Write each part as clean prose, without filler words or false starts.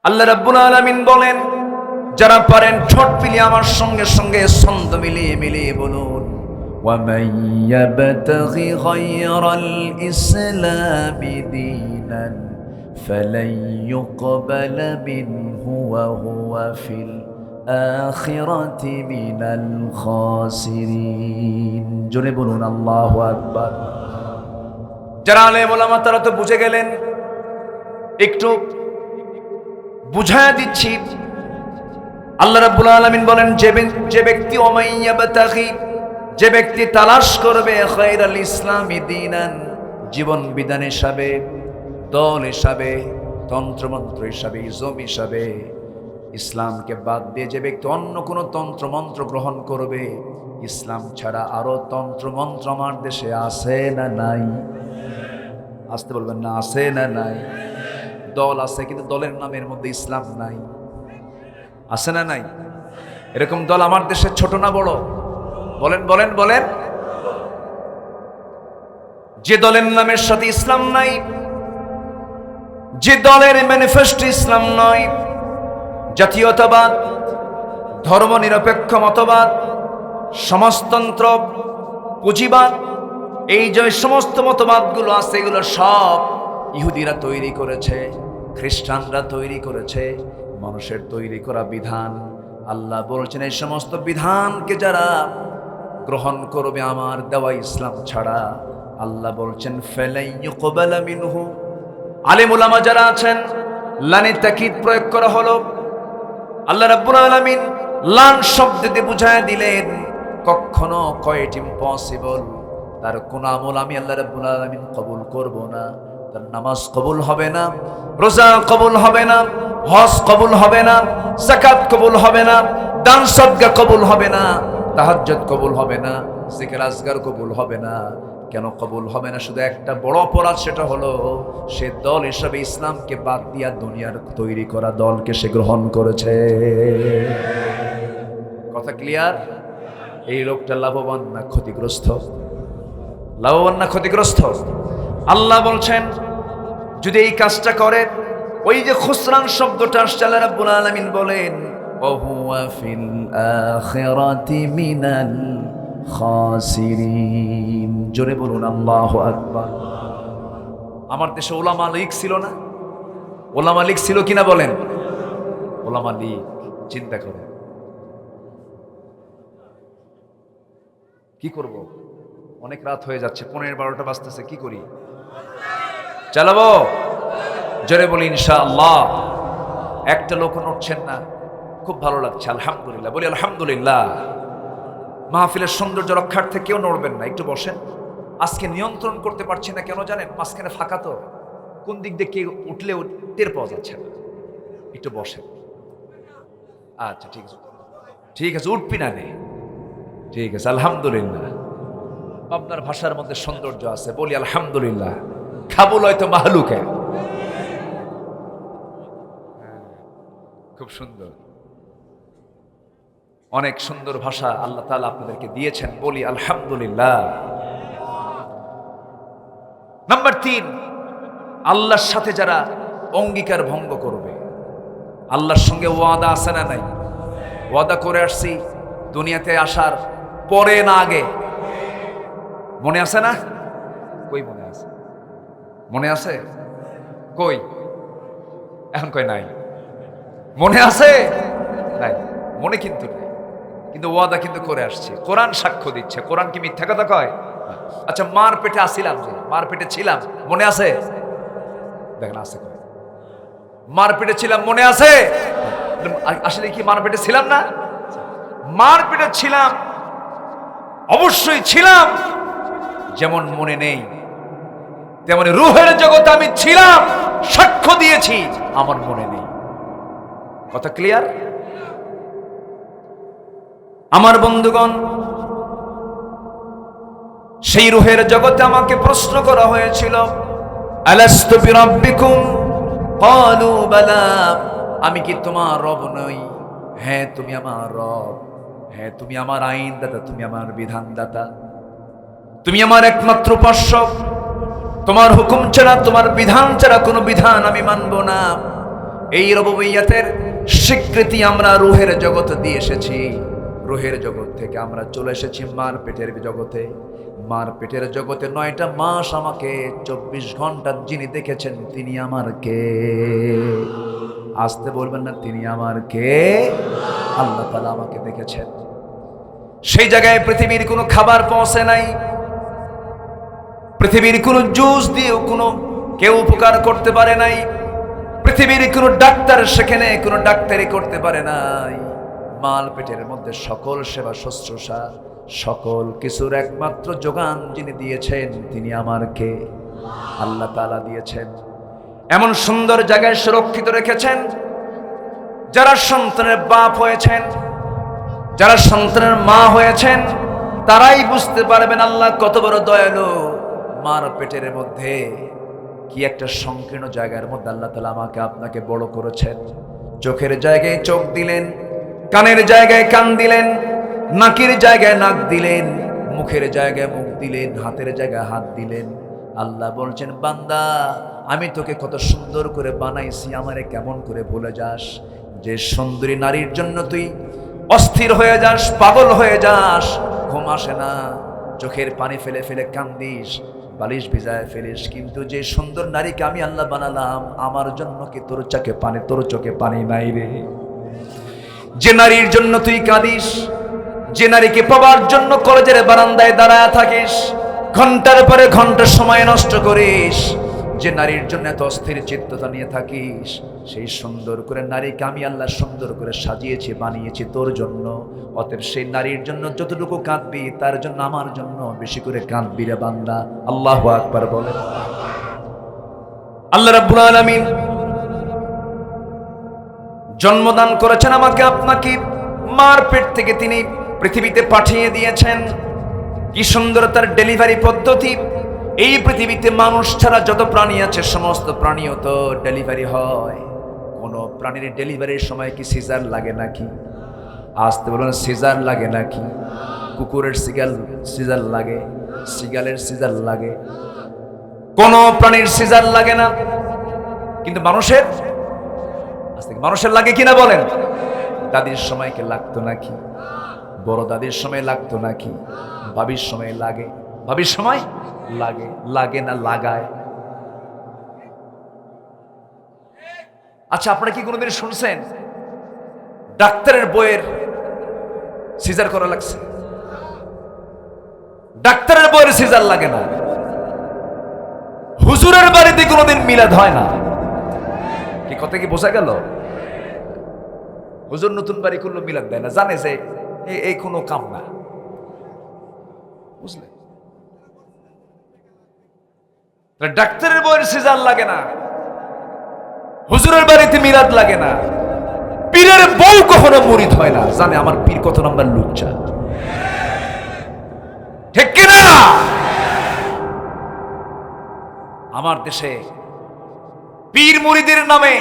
আল্লাহ রাব্বুল আলামিন বলেন, যারা পারেন ঠোঁট মিলিয়ে আমার সঙ্গে সঙ্গে ছন্দ মিলিয়ে মিলিয়ে বলুন, وَمَن يَبْتَغِ غَيْرَ الْإِسْلَامِ دِينًا فَلَن يُقْبَلَ مِنْهُ وَهُوَ فِي الْآخِرَةِ مِنَ الْخَاسِرِينَ। জোরে বলুন আল্লাহু আকবার। যারা আলেম ওলামা তারা তো বুঝে গেলেন, একটু বুঝায়া দিচ্ছি। আল্লাহ রাব্বুল আলামিন বলেন, যে ব্যক্তি ওমাইয়াবতাগি, যে ব্যক্তি তালাশ করবে খায়রাল ইসলামি দীনান, জীবন বিধান হিসাবে, দল হিসাবে, তন্ত্রমন্ত্র হিসাবে, ইজম হিসাবে ইসলামকে বাদ দিয়ে যে ব্যক্তি অন্য কোনো তন্ত্রমন্ত্র গ্রহণ করবে, ইসলাম ছাড়া আরো তন্ত্রমন্ত্র আমার দেশে আছে না নাই? আসতে বলবেন না, আছে না নাই? দল আছে কিন্তু দলের নামের মধ্যে ইসলাম নাই, আছে না নাই? এরকম দল আমার দেশে ছোট না বড়? বলেন বলেন বলেন। যে দলের নামের সাথে ইসলাম নাই, যে দলের ম্যানিফেস্টো ইসলাম নয়, জাতীয়তাবাদ, ধর্মনিরপেক্ষ মতবাদ, সমাজতন্ত্র, পুঁজিবাদ, এই যে সমস্ত মতবাদগুলো আছে এগুলো সব ইহুদিরা তৈরি করেছে, খ্রিস্টানরা তৈরি করেছে, মানুষের তৈরি করা বিধান। আল্লাহ বলছেন, এই সমস্ত বিধানকে যারা গ্রহণ করবে আমার দেওয়া ইসলাম ছাড়া, আল্লাহ বলছেন ফালাই ইউকবালা মিনহু। আলেম ওলামা যারা আছেন, লানে তাকিদ প্রয়োগ করা হলো। আল্লাহ রাব্বুল আলামিন লান শব্দ দিয়ে বুঝায় দিলেন, কখনো কয়েট ইম্পসিবল, তার কোন আমল আমি আল্লাহ রাব্বুল আলামিন কবুল করব না। তার নামাজ কবুল হবে না, রোজা কবুল হবে না, হজ কবুল হবে না, যাকাত কবুল হবে না, দান সদকা কবুল হবে না, তাহাজ্জুদ কবুল হবে না, জিকির আজগার কবুল হবে না। কেন কবুল হবে না? শুধু একটা বড় অপরাধ, সেটা হলো সে দল হিসাবে ইসলামকে বাদ দিয়া দুনিয়ার তৈরি করা দলকে সে গ্রহণ করেছে। কথা ক্লিয়ার? এই লোকটা লাভবান না ক্ষতিগ্রস্ত? লাভবান না ক্ষতিগ্রস্ত? আল্লাহ বলছেন, যদি এই কাজটা করে, ওই যে খুসরান শব্দটা আসছে, আল্লাহ রাব্বুল আলামিন বলেন ওয়াহুয়া ফিল আখিরাতি মিনাল খাসিরিন। জোরে বলুন আল্লাহু আকবার। আমার দেশে ওলামা লীগ ছিল না? ওলামা লীগ ছিল কিনা বলেন? ওলামা লীগ, চিন্তা করে কি করব? অনেক রাত হয়ে যাচ্ছে, 11-12টা বাজতেছে, কি করি? চালাবো? জোরে বলি ইনশাআল্লাহ। একটা লোক নড়ছেন না, খুব ভালো লাগছে, আলহামদুলিল্লাহ। বলি আলহামদুলিল্লাহ। মাহফিলের সৌন্দর্য রক্ষার্থে কেউ নড়বেন না, একটু বসেন। আজকে নিয়ন্ত্রণ করতে পারছি না, কেন জানেন? মাঝখানে ফাঁকা তো, কোন দিক দিয়ে কে উঠলেও টের পাওয়া যাচ্ছে না। একটু বসেন। আচ্ছা ঠিক আছে, ঠিক আছে, উঠবি না নে, ঠিক আছে, আলহামদুলিল্লাহ। আপনার ভাষার মধ্যে সৌন্দর্য আছে, বলি আলহামদুলিল্লাহ। খাবুল হয়তো মাহলুকে, খুব সুন্দর, অনেক সুন্দর ভাষা আল্লাহ তাআলা আপনাদেরকে দিয়েছেন, বলি আলহামদুলিল্লাহ। নাম্বার 3, আল্লাহর সাথে যারা অঙ্গীকার ভঙ্গ করবে, আল্লাহর সঙ্গে ওয়াদা আছে না নাই? ওয়াদা করে আসছি দুনিয়াতে আসার পরে না আগে, মনে আছে না? কই মনে আছে? মনে আছে? কই? এখন কই নাই। মনে আছে? নাই, মনে কিন্তু নাই, কিন্তু ওয়াদা কিন্তু করে আসছে। কোরআন সাক্ষ্য দিচ্ছে। কোরআন কি মিথ্যা কথা কয়? আচ্ছা, মার পেটে আসিলাম, যে মার পেটে ছিলাম, মনে আছে? দেখেন আছে, মার পেটে ছিলাম, মনে আছে? আসলে কি মার পেটে ছিলাম না? মার পেটে ছিলাম, অবশ্যই ছিলাম। যেমন মনে নেই, তেমনি রূহের জগতে আমি ছিলাম, সাক্ষ্য দিয়েছি, আমার মনে নেই। কথা ক্লিয়ার? আমার বন্ধুগণ, সেই রূহের জগতে আমাকে প্রশ্ন করা হয়েছিল, আলাস্তু বিরাব্বিকুম ক্বালু বালা, আমি কি তোমার রব নই? হ্যাঁ তুমি আমার রব, হ্যাঁ তুমি আমার আইনদাতা, তুমি আমার বিধানদাতা, তুমি আমার একমাত্র উপাস্য। তোমার হুকুম ছাড়া, তোমার বিধান ছাড়া কোনো বিধান আমি মানব না। এই রুবুবিয়্যাতের স্বীকৃতি আমরা রূহের জগতে দিয়ে এসেছি। রূহের জগৎ থেকে আমরা চলে এসেছি মার পেটের জগতে। মার পেটের জগতে 9টা মাস আমাকে 24 ঘন্টা যিনি দেখেছেন তিনি আমার কে? আসতে বলবেন না, তিনি আমার কে? আল্লাহ তাআলা আমাকে দেখেছেন। সেই জায়গায় পৃথিবীর কোনো খাবার পৌঁছে নাই, পৃথিবীর কোনো জুস দিয়েও কোনো কেউ উপকার করতে পারে নাই, পৃথিবীর কোনো ডাক্তার সেখানে কোনো ডাক্তারি করতে পারে নাই। মাল পেটের মধ্যে সকল সেবা শুশ্রূষা সকল কিছুর একমাত্র যোগান যিনি দিয়েছেন তিনি আমার কে? আল্লাহ তাআলা দিয়েছেন। এমন সুন্দর জায়গায় সুরক্ষিত রেখেছেন, যারা সন্তানের বাপ হয়েছেন, যারা সন্তানের মা হয়েছেন, তারাই বুঝতে পারবেন আল্লাহ কত বড় দয়ালু। মার পেটের মধ্যে কি একটা সংকীর্ণ জায়গার মধ্যে আল্লাহ তাআলা আমাকে আপনাকে বড় করেছেন। চোখের জায়গায় চোখ দিলেন, কানের জায়গায় কান দিলেন, নাকের জায়গায় নাক দিলেন, মুখের জায়গায় মুখ দিলেন, হাতের জায়গায় হাত দিলেন। আল্লাহ বলছেন, বান্দা আমি তোকে কত সুন্দর করে বানাইছি, আমারে কেমন করে ভুলে যাস? যে সুন্দরী নারীর জন্য তুই অস্থির হয়ে যাস, পাগল হয়ে যাস, ঘুম আসে না, চোখের পানি ফেলে ফেলে কান্দিস, বালিশ ভিজায় ফেলিস, কিন্তু যে সুন্দর নারীকে আমি আল্লাহ বানালাম আমার জন্য কি তোর চোখে পানি নাই রে? যে নারীর জন্য তুই কাঁদিস, যে নারীকে পাবার জন্য কলেজের বারান্দায় দাঁড়ায় থাকিস, ঘন্টার পরে ঘন্টা সময় নষ্ট করিস, যে নারীর জন্য এত অস্থির চিত্ততা নিয়ে থাকিস, সেই সুন্দর করে নারীকে আমি আল্লাহ সুন্দর করে সাজিয়েছি, বানিয়েছি তোর জন্য। অতএব সেই নারীর জন্য যতটুকু কাঁদবি তার জন্য আমার জন্য বেশি করে কাঁদবি রে বান্দা। আল্লাহু আকবার বলেন। আল্লাহ রাব্বুল আলামিন জন্মদান করেছেন আমাকে আপনাকে, মার পেট থেকে তিনি পৃথিবীতে পাঠিয়ে দিয়েছেন। কি সুন্দর তার ডেলিভারি পদ্ধতি! এই পৃথিবীতে মানুষ ছাড়া যত প্রাণী আছে সমস্ত প্রাণীও তো ডেলিভারি হয়। কোন প্রাণীর ডেলিভারির সময় কি সিজার লাগে নাকি? আসতে বলুন, সিজার লাগে নাকি? কুকুরের সিজার লাগে, সিগালের সিজার লাগে, কোন প্রাণীর সিজার লাগে না। কিন্তু মানুষের লাগে কিনা বলেন? দাদির সময় কি লাগতো নাকি? বড় দাদির সময় লাগতো নাকি? ভাবির সময় লাগে, ভাবির সময় লাগে না লাগায়? আচ্ছা, আপনারা কি কোনোদিন শুনছেন ডাক্তারের বইয়ের সিজার করা লাগছে? ডাক্তারের বইয়ের সিজার লাগে না। হুজুরের বাড়িতে কোনোদিন মিলাদ হয় না। কি কথা কি বোঝা গেল? হুজুর নতুন বাড়ি করলো মিলাদ দেয় না, জানে যে এই কোনো কাম না, বুঝলে? ডাক্তারের বইয়ের সিজার লাগে না, হুজুরের বাড়িতে মিলাদ লাগে না, পীরের বউ কখনো মুরিদ হয় না, জানে আমার পীর কত নাম্বার লুচ্চা। ঠিক কিনা? আমার দেশে পীর মুরিদের নামে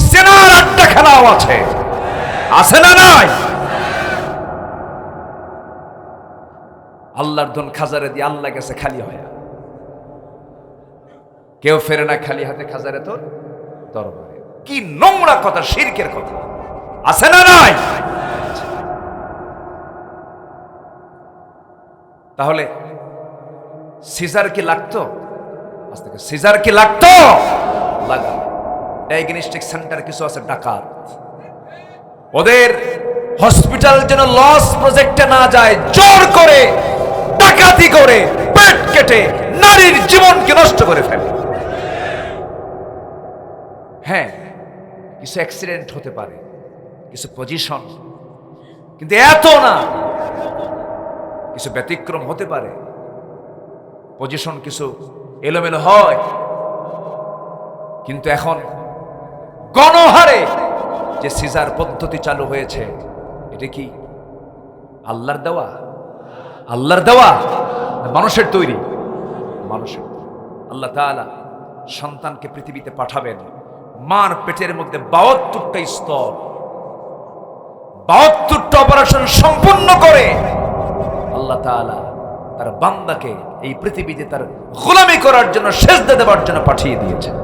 জেনার আড্ডা খেলাও আছে, আছে না নাই? আল্লাহর ধন খাজারে দিয়ে আল্লাহ গেছে খালি হয়, কেউ ফেরে না খালি হাতে খাজারে তোর দরবারে। কি নোংরা কথা, শিরকের কথা, আছে না নাই? তাহলে সিজার কি লাগতো? আজ থেকে সিজার কি লাগতো? লাগা। ডায়াগনস্টিক সেন্টার কিছু আছে ডাকাত, ওদের হসপিটাল যেন লস প্রজেক্টে না যায়, জোর করে ডাকাতি করে পেট কেটে নারীর জীবনকে নষ্ট করে ফেলে। হ্যাঁ, কিছু অ্যাক্সিডেন্ট হতে পারে, কিছু পজিশন, কিন্তু এত না। কিছু ব্যতিক্রম হতে পারে, পজিশন কিছু এলোমেলো হয়, কিন্তু এখন গণহারে যে সিজার পদ্ধতি চালু হয়েছে, এটা কি আল্লাহর দেওয়া? আল্লাহর দেওয়া মানুষের তৈরি? মানুষের। আল্লাহ তাআলা সন্তানকে পৃথিবীতে পাঠাবেন, মার পেটের মধ্যে 72টা স্তর, 72টা অপারেশন সম্পূর্ণ করে আল্লাহ তাআলা তার বান্দাকে এই পৃথিবীতে তার গোলামি করার জন্য, সেজদা দেওয়ার জন্য পাঠিয়ে দিয়েছেন।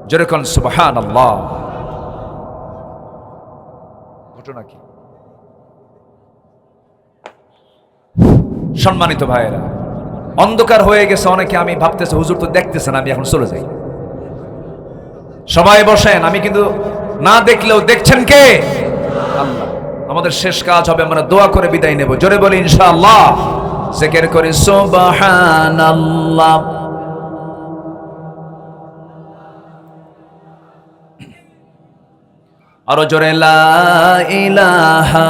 যেরকম সুবহানাল্লাহ। ঘটনা কি? সম্মানিত ভাইয়েরা, অন্ধকার হয়ে গেছে অনেকে, আমি ভাবতেছি হুজুর তো দেখতেছেন, আমি এখন চলে যাই। সবাই বসেন, আমি কিন্তু না দেখলেও দেখছেন কে? আল্লাহ। আমাদের শেষ কাজ হবে আমরা দোয়া করে বিদায় নেব। জোরে বলি ইনশাআল্লাহ। জিকির করি সুবহানাল্লাহ। আরো জোরে লা ইলাহা,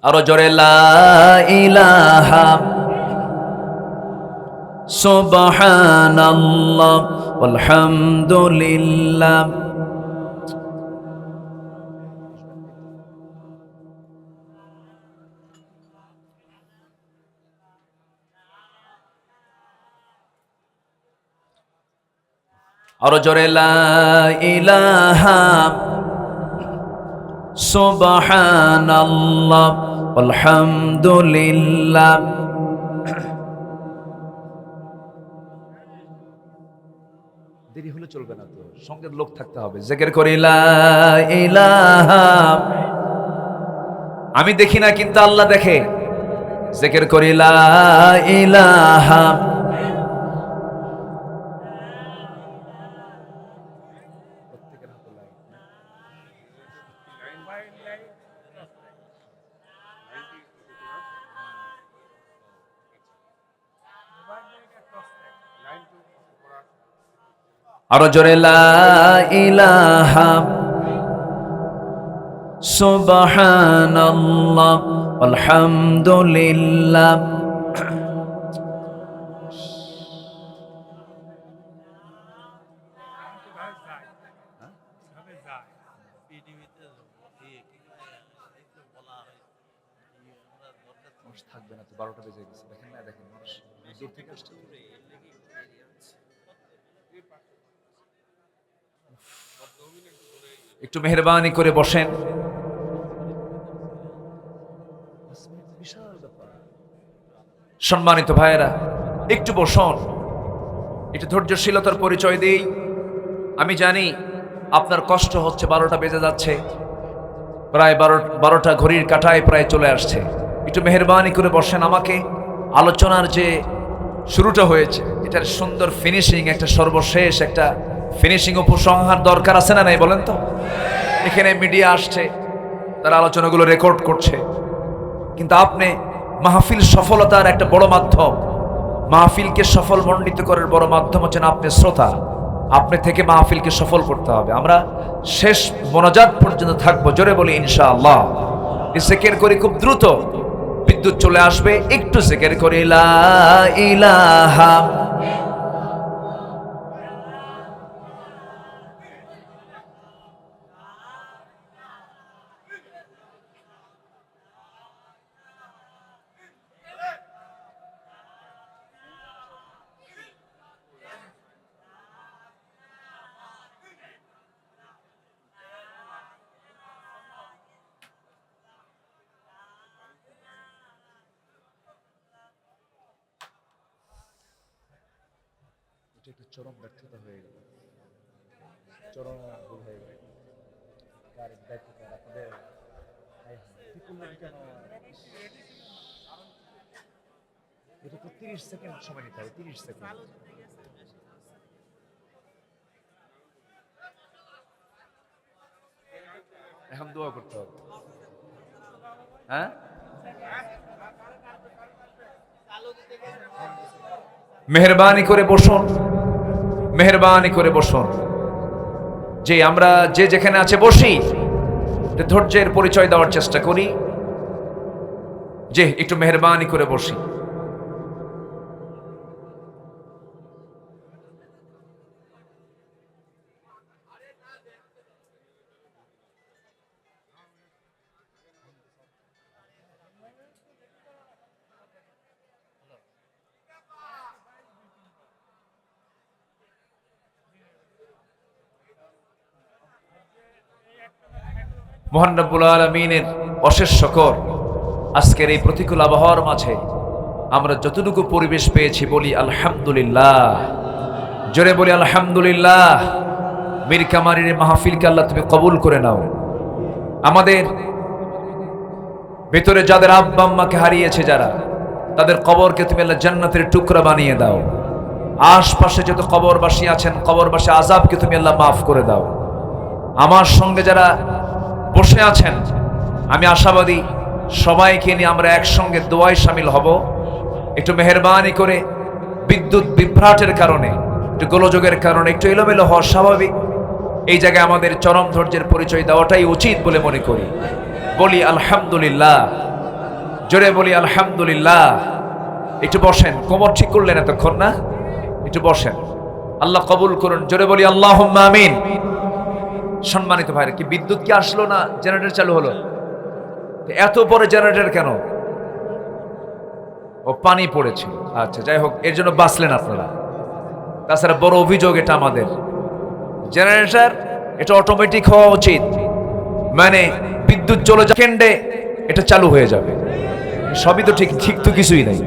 আরো জোরে লা ইলাহা সুবহানাল্লাহ আলহামদুলিল্লাহ। আরো জোরে লা ইলাহা সুবহানাল্লাহ আলহামদুলিল্লাহ। দেরি হলে চলবে না তো, সঙ্গে লোক থাকতে হবে। জিকির করি লা ইলাহা, আমি দেখি না কিন্তু আল্লাহ দেখে। জিকির করি লা ইলাহা, আরো জোরে লা ইলাহা সুবহানাল্লাহ আলহামদুলিল্লাহ। থাকবে না তো, 12টা বেজে গেছে। দেখেন না, দেখেন মানুষ দূর থেকে আসছে। একটু মেহেরবানি করে বসেন। সম্মানিত ভাইয়েরা, একটু বসুন, একটু ধৈর্যশীলতার পরিচয় দিই। আমি জানি আপনার কষ্ট হচ্ছে, 12টা বেজে যাচ্ছে, প্রায় 12টা ঘড়ির কাঁটায় প্রায় চলে আসছে। একটু মেহেরবানি করে বসেন। আমাকে আলোচনার যে শুরুটা হয়েছে, এটার সুন্দর ফিনিশিং, একটা সর্বশেষ একটা ফিনিশিং উপসংহার দরকার আছে না নাই বলেন তো? এখানে মিডিয়া আসছে, তারা আলোচনাগুলো রেকর্ড করছে, কিন্তু আপনি মাহফিল সফলতার একটা বড় মাধ্যম, মাহফিলকে সফল মণ্ডিত করার বড় মাধ্যম হচ্ছেন আপনি শ্রোতা। আপনি থেকে মাহফিলকে সফল করতে হবে। আমরা শেষ মোনাজাত পর্যন্ত থাকবো। জোরে বলি ইনশাআল্লাহ। জিকির করি খুব দ্রুত, বিদ্যুৎ চলে আসবে। একটু জিকির করি লা ইলাহা, একটা চরম ব্যর্থতা হয়ে গেল, চরম ভুল হয়ে গেল। আপনাদের এটা তো 30 সেকেন্ড সময় নিতে হবে, 30 সেকেন্ড। এখন দোয়া করতে হবে। হ্যাঁ, মেহেরবানি করে বসুন, মেহেরবানি করে বসুন। যে আমরা যে যেখানে আছে বসি, ধৈর্যের পরিচয় দেওয়ার চেষ্টা করি। যে একটু মেহেরবানি করে বসি। মহান রব্বুল আলামিনের অশেষ শুকর, আজকের এই প্রতিকূল আবহাওয়ার মাঝে আমরা যতটুকু পরিবেশ পেয়েছি বলি আলহামদুলিল্লাহ, জোরে বলি আলহামদুলিল্লাহ। মীর কামারের মাহফিলকে আল্লাহ তুমি কবুল করে নাও। আমাদের ভেতরে যাদের আব্বা আম্মাকে হারিয়েছে যারা, তাদের কবরকে তুমি আল্লাহ জান্নাতের টুকরা বানিয়ে দাও। আশপাশে যত কবরবাসী আছেন, কবরবাসী আযাবকে তুমি আল্লাহ মাফ করে দাও। আমার সঙ্গে যারা বসে আছেন, আমি আশাবাদী সবাইকে নিয়ে আমরা একসঙ্গে দোয়ায় শামিল হব। একটু মেহেরবানি করে, বিদ্যুৎ বিভ্রাটের কারণে, একটু গোলযোগের কারণে একটু এলোমেলো হওয়া স্বাভাবিক। এই জায়গায় আমাদের চরম ধৈর্যের পরিচয় দেওয়াটাই উচিত বলে মনে করি। বলি আলহামদুলিল্লাহ, জোরে বলি আলহামদুলিল্লাহ। একটু বসেন, কোমর ঠিক করলেন এতক্ষণ না? একটু বসেন, আল্লাহ কবুল করুন। জোরে বলি আল্লাহুম্মা আমিন। সম্মানিত ভাইরা, কি বিদ্যুৎ কি আসলো না? জেনারেটর চালু হলো? এত পরে জেনারেটর কেন? ও পানি পড়েছে, আচ্ছা যাই হোক, এর জন্য বাঁচলেন আপনারা। তাছাড়া বড় অভিযোগ এটা আমাদের, জেনারেটর এটা অটোমেটিক হওয়া উচিত, মানে বিদ্যুৎ চলে সেকেন্ডে এটা চালু হয়ে যাবে। সবই তো ঠিক, ঠিক তো কিছুই নাই।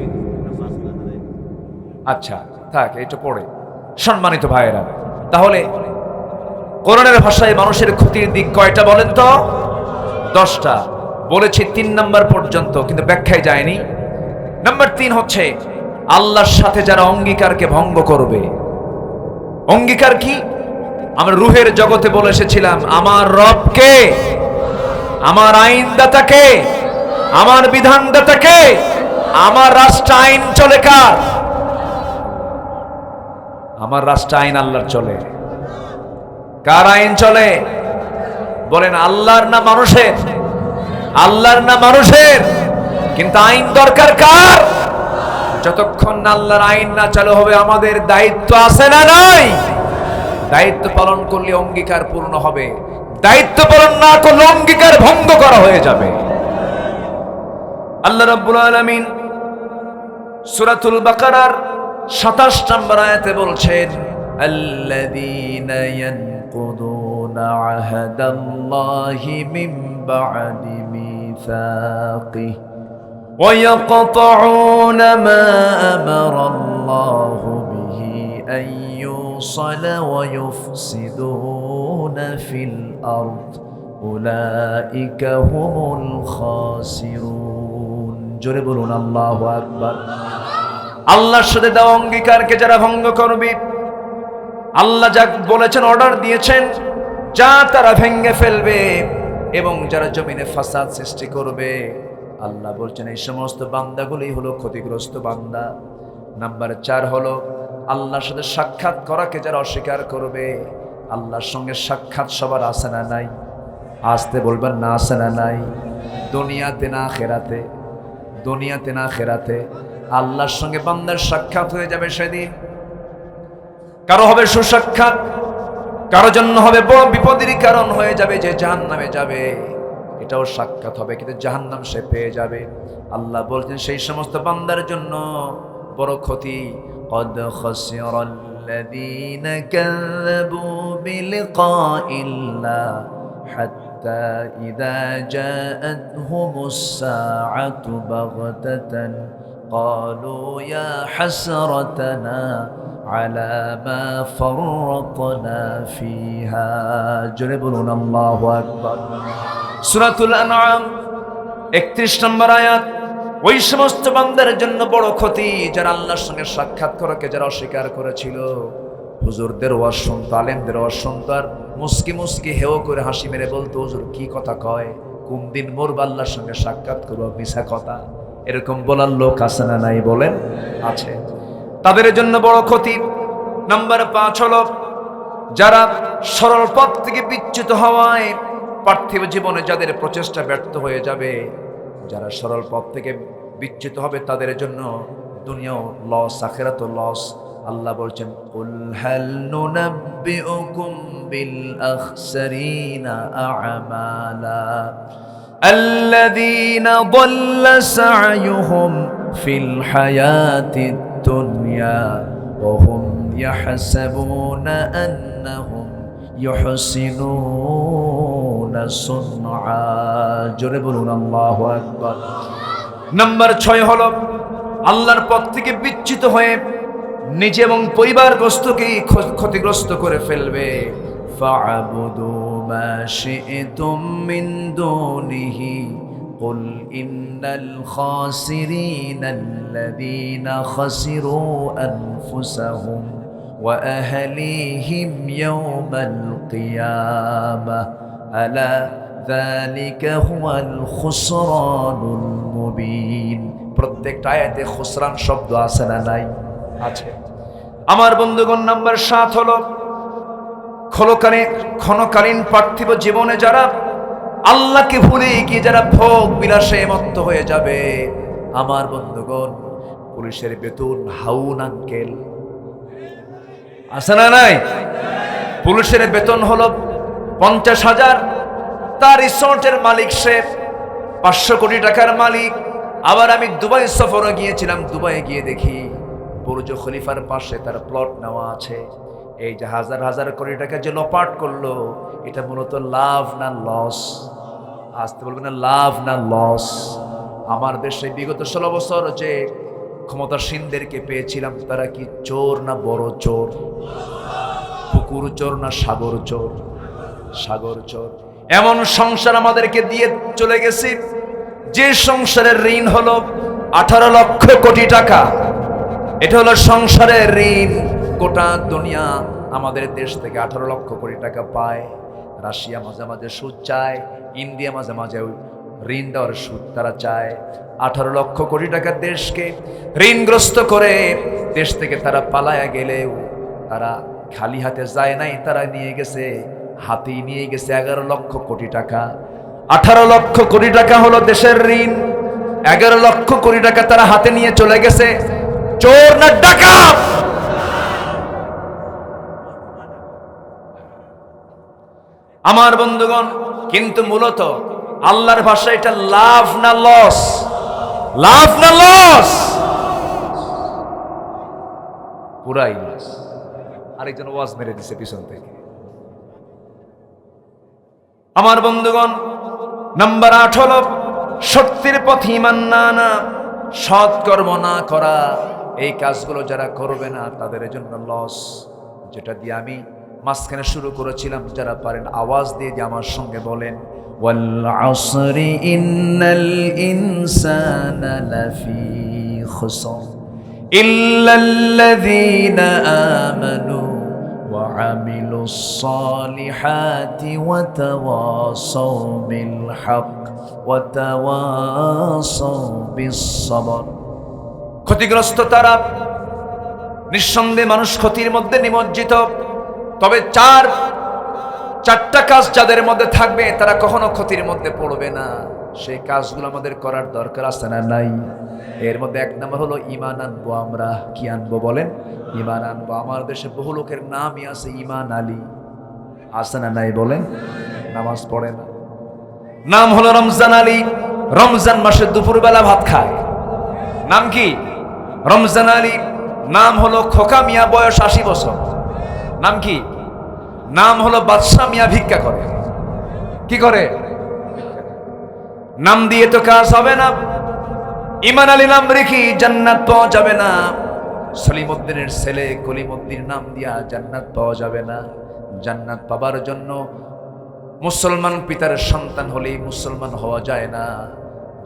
আচ্ছা থাক, এটা পড়ে। সম্মানিত ভাইয়েরা, তাহলে কোরআনের ভাষায় মানুষের ক্ষতির দিক কয়টা বলেন তো? 10টা বলেছি, 3 নাম্বার পর্যন্ত, কিন্তু ব্যাখ্যায় যায়নি। নাম্বার 3 হচ্ছে আল্লাহর সাথে যারা অঙ্গীকারকে ভঙ্গ করবে। অঙ্গীকার কি? আমরা রুহের জগতে বলে এসেছিলাম, আমার রবকে, আমার আইনদাতাকে, আমার বিধানদাতাকে, আমার রাষ্ট্র আইন চলে কার? আমার রাষ্ট্র আইন আল্লাহর চলে। কার আইন চলে? বলেন আল্লাহর না মানুষের? আল্লাহর না মানুষের? কিন্তু আইন দরকার কার? যতক্ষণ না আল্লাহর আইন না চালু হবে, আমাদের দায়িত্ব আছে না নাই? দায়িত্ব পালন করলে অঙ্গীকার পূর্ণ হবে, দায়িত্ব পালন না করলে অঙ্গীকার ভঙ্গ করা হয়ে যাবে। আল্লাহ রাব্বুল আলামিন সূরাতুল বাকারার 27 নম্বর আয়াতে বলছেন, আল্লাযীনা ইয়ানকুদুনা আহদাল্লাহি মিন বা'দি মিসাকিহি ওয়া ইয়াকতাউনা মা আমারাল্লাহু বিহি আন ইউসালা ওয়া ইউফসিদুনা ফিল আরদ উলাইকা হুমুল খাসিরুন। জোরে বলুন আল্লাহু আকবার। আল্লাহর সাথে দেওয়া অঙ্গীকারকে যারা ভঙ্গ করবে, আল্লাহ যা বলেছেন, অর্ডার দিয়েছেন, যা তারা ভেঙে ফেলবে এবং যারা জমিনে ফাসাদ সৃষ্টি করবে, আল্লাহ বলছেন এই সমস্ত বান্দাগুলোই হলো ক্ষতিগ্রস্ত বান্দা। নাম্বার 4 হলো আল্লাহর সাথে সাক্ষাৎ করাকে যারা অস্বীকার করবে। আল্লাহর সঙ্গে সাক্ষাৎ সবার আছে না নাই? আসতে বলবেন না, আছে না নাই? দুনিয়াতে না আখিরাতে? দুনিয়াতে না আখিরাতে আল্লাহর সঙ্গে বান্দার সাক্ষাৎ হয়ে যাবে সেদিন। কারো হবে সুসাক্ষাৎ, কারো জন্য হবে বড় বিপদের কারণ হয়ে যাবে, যে জাহান্নামে যাবে, এটাও সাক্ষাৎ হবে, কিন্তু জাহান্নাম সে পেয়ে যাবে। আল্লাহ বলছেন সেই সমস্ত বান্দার জন্য বড় ক্ষতি। قد خسر الذين كذبوا بلقاء الله حتى إذا جاءتهم الساعة بغتة قالوا يا حسرتنا على ما فرطنا فيها. جربون الله أكبر. সূরাতুল আনআম 31 নম্বর আয়াত। ওই সমস্ত বান্দার জন্য বড় ক্ষতি যারা আল্লাহর সঙ্গে সাক্ষাৎ করাকে যারা অস্বীকার করেছিল। হুজুরদের ওয়াজ শুনতো, আলেমদের ওয়াজ শুনতো, আর মুস্কি মুস্কি হেও করে হাসি মেরে বলতো, হুজুর কি কথা কয়, কোন দিন মরব আল্লাহর সঙ্গে সাক্ষাৎ করবো, মিছা কথা। এরকম বলার লোক আছে না নাই? বলেন আছে। তাদের জন্য বড় ক্ষতি। নাম্বার 5 হলো যারা সরল পথ থেকে বিচ্যুত হওয়ায় পার্থিব জীবনে যাদের প্রচেষ্টা ব্যর্থ হয়ে যাবে, যারা সরল পথ থেকে বিচ্যুত হবে তাদের জন্য দুনিয়াও লস, আখিরাতও লস। আল্লাহ বলছেন, কুল হাল নুনাব্বিউকুম বিল আখসারিনা আ'মালা আল্লাযীনা দাল্লা সা'য়ুহুম ফিল হায়াতিদ দুনিয়া ওয়া হুম ইয়াহসাবুনা আন্নাহুম ইউহসিনুনা সুনআ। জোরে বলুন আল্লাহু আকবার। নাম্বার 6 হলো আল্লাহর পথ থেকে বিচ্যুত হয়ে নিজে এবং পরিবারগ্রস্তকেই ক্ষতিগ্রস্ত করে ফেলবে। ফা'বুদু মা শি'তুম মিন দুনিহি কুল ইন্নাল খাসিরিনা আল্লাযীনা খাসিরু আনফুসাহুম ওয়া আহলিহিম ইয়াওমাল কিয়ামাহ আলা যালিকা হুয়াল খুসরানুল মুবিন। প্রত্যেকটা আয়াতে খুসরান শব্দ আছে না নাই? আছে। আমার বন্ধুগণ, নাম্বার 7 হলো ক্ষণকালীন পার্থিব জীবনে যারা আল্লাহকে ভুলে গিয়ে যারা ভোগ বিলাসে মত্ত হয়ে যাবে। আমার বন্ধুগণ, পুলিশের বেতন হাউন আঙ্কেল আছে না নাই? পুলিশের বেতন হলো 50,000, তার রিসোর্টের মালিক সে 500 কোটি টাকার মালিক। আবার আমি দুবাই সফরে গিয়েছিলাম, দুবাইয়ে গিয়ে দেখি বুর্জ খলিফার পাশে তার প্লট নেওয়া আছে। এই যে হাজার হাজার কোটি টাকা যে লোপাট করলো, এটা মূলত লাভ না লস? আসতে বলবে না, লাভ না লস? আমার দেশে বিগত 16 বছর যে ক্ষমতাসীনদেরকে পেয়েছিলাম, তারা কি চোর না বড় চোর? পুকুর চোর না সাগর চোর? সাগর চোর। এমন সংসার আমাদেরকে দিয়ে চলে গেছে যে সংসারের ঋণ হলো 18 লক্ষ কোটি টাকা। এটা হলো সংসারের ঋণ। গোটা দুনিয়া আমাদের দেশ থেকে 18 লক্ষ কোটি টাকা পায়। রাশিয়া মাঝে মাঝে সুদ চায়, ইন্ডিয়া মাঝে মাঝে ঋণ দেওয়ার সুদ তারা চায়। 18 লক্ষ কোটি টাকা দেশকে ঋণগ্রস্ত করে দেশ থেকে তারা পালায়া গেলেও তারা খালি হাতে যায় নাই, তারা নিয়ে গেছে, হাতেই নিয়ে গেছে 11 লক্ষ কোটি টাকা। 18 লক্ষ কোটি টাকা হলো দেশের ঋণ, 11 লক্ষ কোটি টাকা তারা হাতে নিয়ে চলে গেছে। চোর না ডাকাত? আমার বন্ধুগণ, কিন্তু মূলত আল্লাহর ভাষায় এটা লাভ না লস? লাভ না লস? পুরাই লস। আরেকজন ওয়াজ মেরে দিছে পিছন থেকে। আমার বন্ধুগণ, নাম্বার 8 হলো সত্যের পথে ঈমান না আনা, সৎকর্ম না করা। এই কাজগুলো যারা করবে না তাদের জন্য লস। যেটা দিয়ে আমি মাঝখানে শুরু করেছিলাম, যারা পারেন আওয়াজ দিয়ে আমার সঙ্গে বলেন, ওয়াল আসরি ইন্নাল ইনসানা লাফি খুসর ইল্লাল্লাযীনা আমানু ওয়া আমিলুস সালিহাতি ওয়া তাওয়াসাউ বিল হক ওয়া তাওয়াসাউ বিস সবর। ক্ষতিগ্রস্ত তারা, নিঃসন্দেহে মানুষ ক্ষতির মধ্যে নিমজ্জিত। তবে চারটা কাজ যাদের মধ্যে থাকবে তারা কখনো ক্ষতির মধ্যে পড়বে না। সেই কাজগুলো আমাদের করার দরকার আছে না নাই? এর মধ্যে 1 নম্বর হলো ঈমান আনবো। আমরা কি আনবো বলেন? ঈমান আনবো। আমার দেশে বহু লোকের নামই আছে ঈমান আলী, আছে না নাই বলেন? নামাজ পড়ে না। নাম হলো রমজান আলী, রমজান মাসে দুপুরবেলা ভাত খায়। নাম কি? রমজান আলী। নাম হলো খোকা মিয়া, বয়স 80 বছর। নাম কি? নাম হলো বাদশা মিয়া, ভিক্ষা করে। কি করে? নাম দিয়ে তো কাজ হবে না। ঈমান আলী নাম রেখে জান্নাত পাওয়া যাবে না। সলিমউদ্দিনের ছেলে কলিমউদ্দিন নাম দিয়া জান্নাত পাওয়া যাবে না। জান্নাত পাবার জন্য মুসলমান পিতার সন্তান হলেই মুসলমান হওয়া যায় না।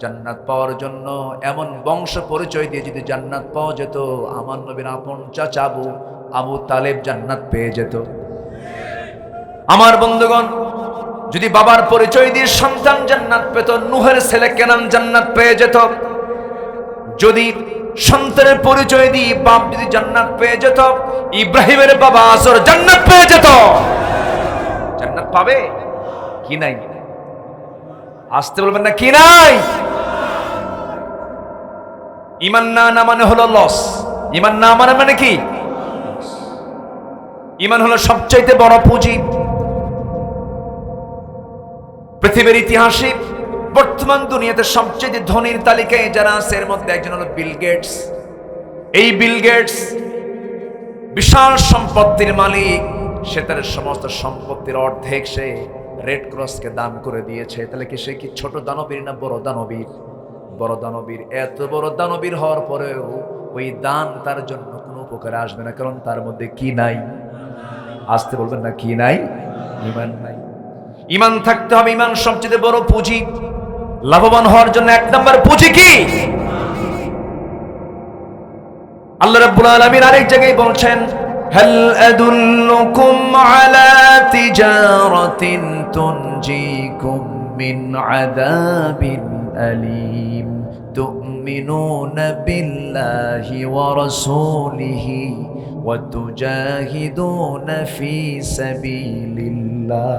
জান্নাত পাওয়ার জন্য এমন বংশ পরিচয় দিয়ে যদি জান্নাত পাওয়া যেত, আমার নবীর আপন চাচা আবু তালেব জান্নাত পেয়ে যেত। আমার বন্ধুগণ, যদি বাবার পরিচয় দিয়ে সন্তান জান্নাত পেত, নূহের ছেলে কেনান জান্নাত পেয়ে যেত। যদি সন্তানের পরিচয় দিয়ে বাপ যদি জান্নাত পেয়ে যেত, ইব্রাহিমের বাবা আজর জান্নাত পেয়ে যেত। জান্নাত পাবে কি নাই? আসতে বলবেন না কি নাই? ঈমান না আনা মানে হলো লস। ঈমান না আনা মানে কি? ঈমান হলো সবচাইতে বড় পুঁজি। পৃথিবীর ইতিহাসে বর্তমান দুনিয়াতে সবচেয়ে ধনীর তালিকায় যারা আছে, এর মধ্যে একজন হলো বিল গেটস। এই বিল গেটস বিশাল সম্পত্তির মালিক। সে তার সমস্ত সম্পত্তির অর্ধেক সে রেড ক্রসকে দান করে দিয়েছে। তাহলে কি সে কি ছোট দানবীর না বড় দানবীর? বড় দানবীর, এত বড় দানবীর হওয়ার পরেও ওই দান তার জন্য কোনো উপকারে আসবে না, কারণ তার মধ্যে কি নাই? আসতে বলবেন না, কি নাই? ঈমান নাই। ঈমান থাকতে হবে। ঈমান সবচেয়ে বড় পুঁজি। লাভবান হওয়ার জন্য এক নাম্বার পুঁজি কি? আল্লাহ রাব্বুল আলামিন আরেক জায়গায় বলছেন, হাল আদুল্লুকুম আলা তিজারাতিন তুনজিকুম মিন আযাবিন আলীম তুমিনুনা বিল্লাহি ওয়া রাসূলিহি ওয়া তুজাহিদুনা ফি সাবিলিল্লাহ।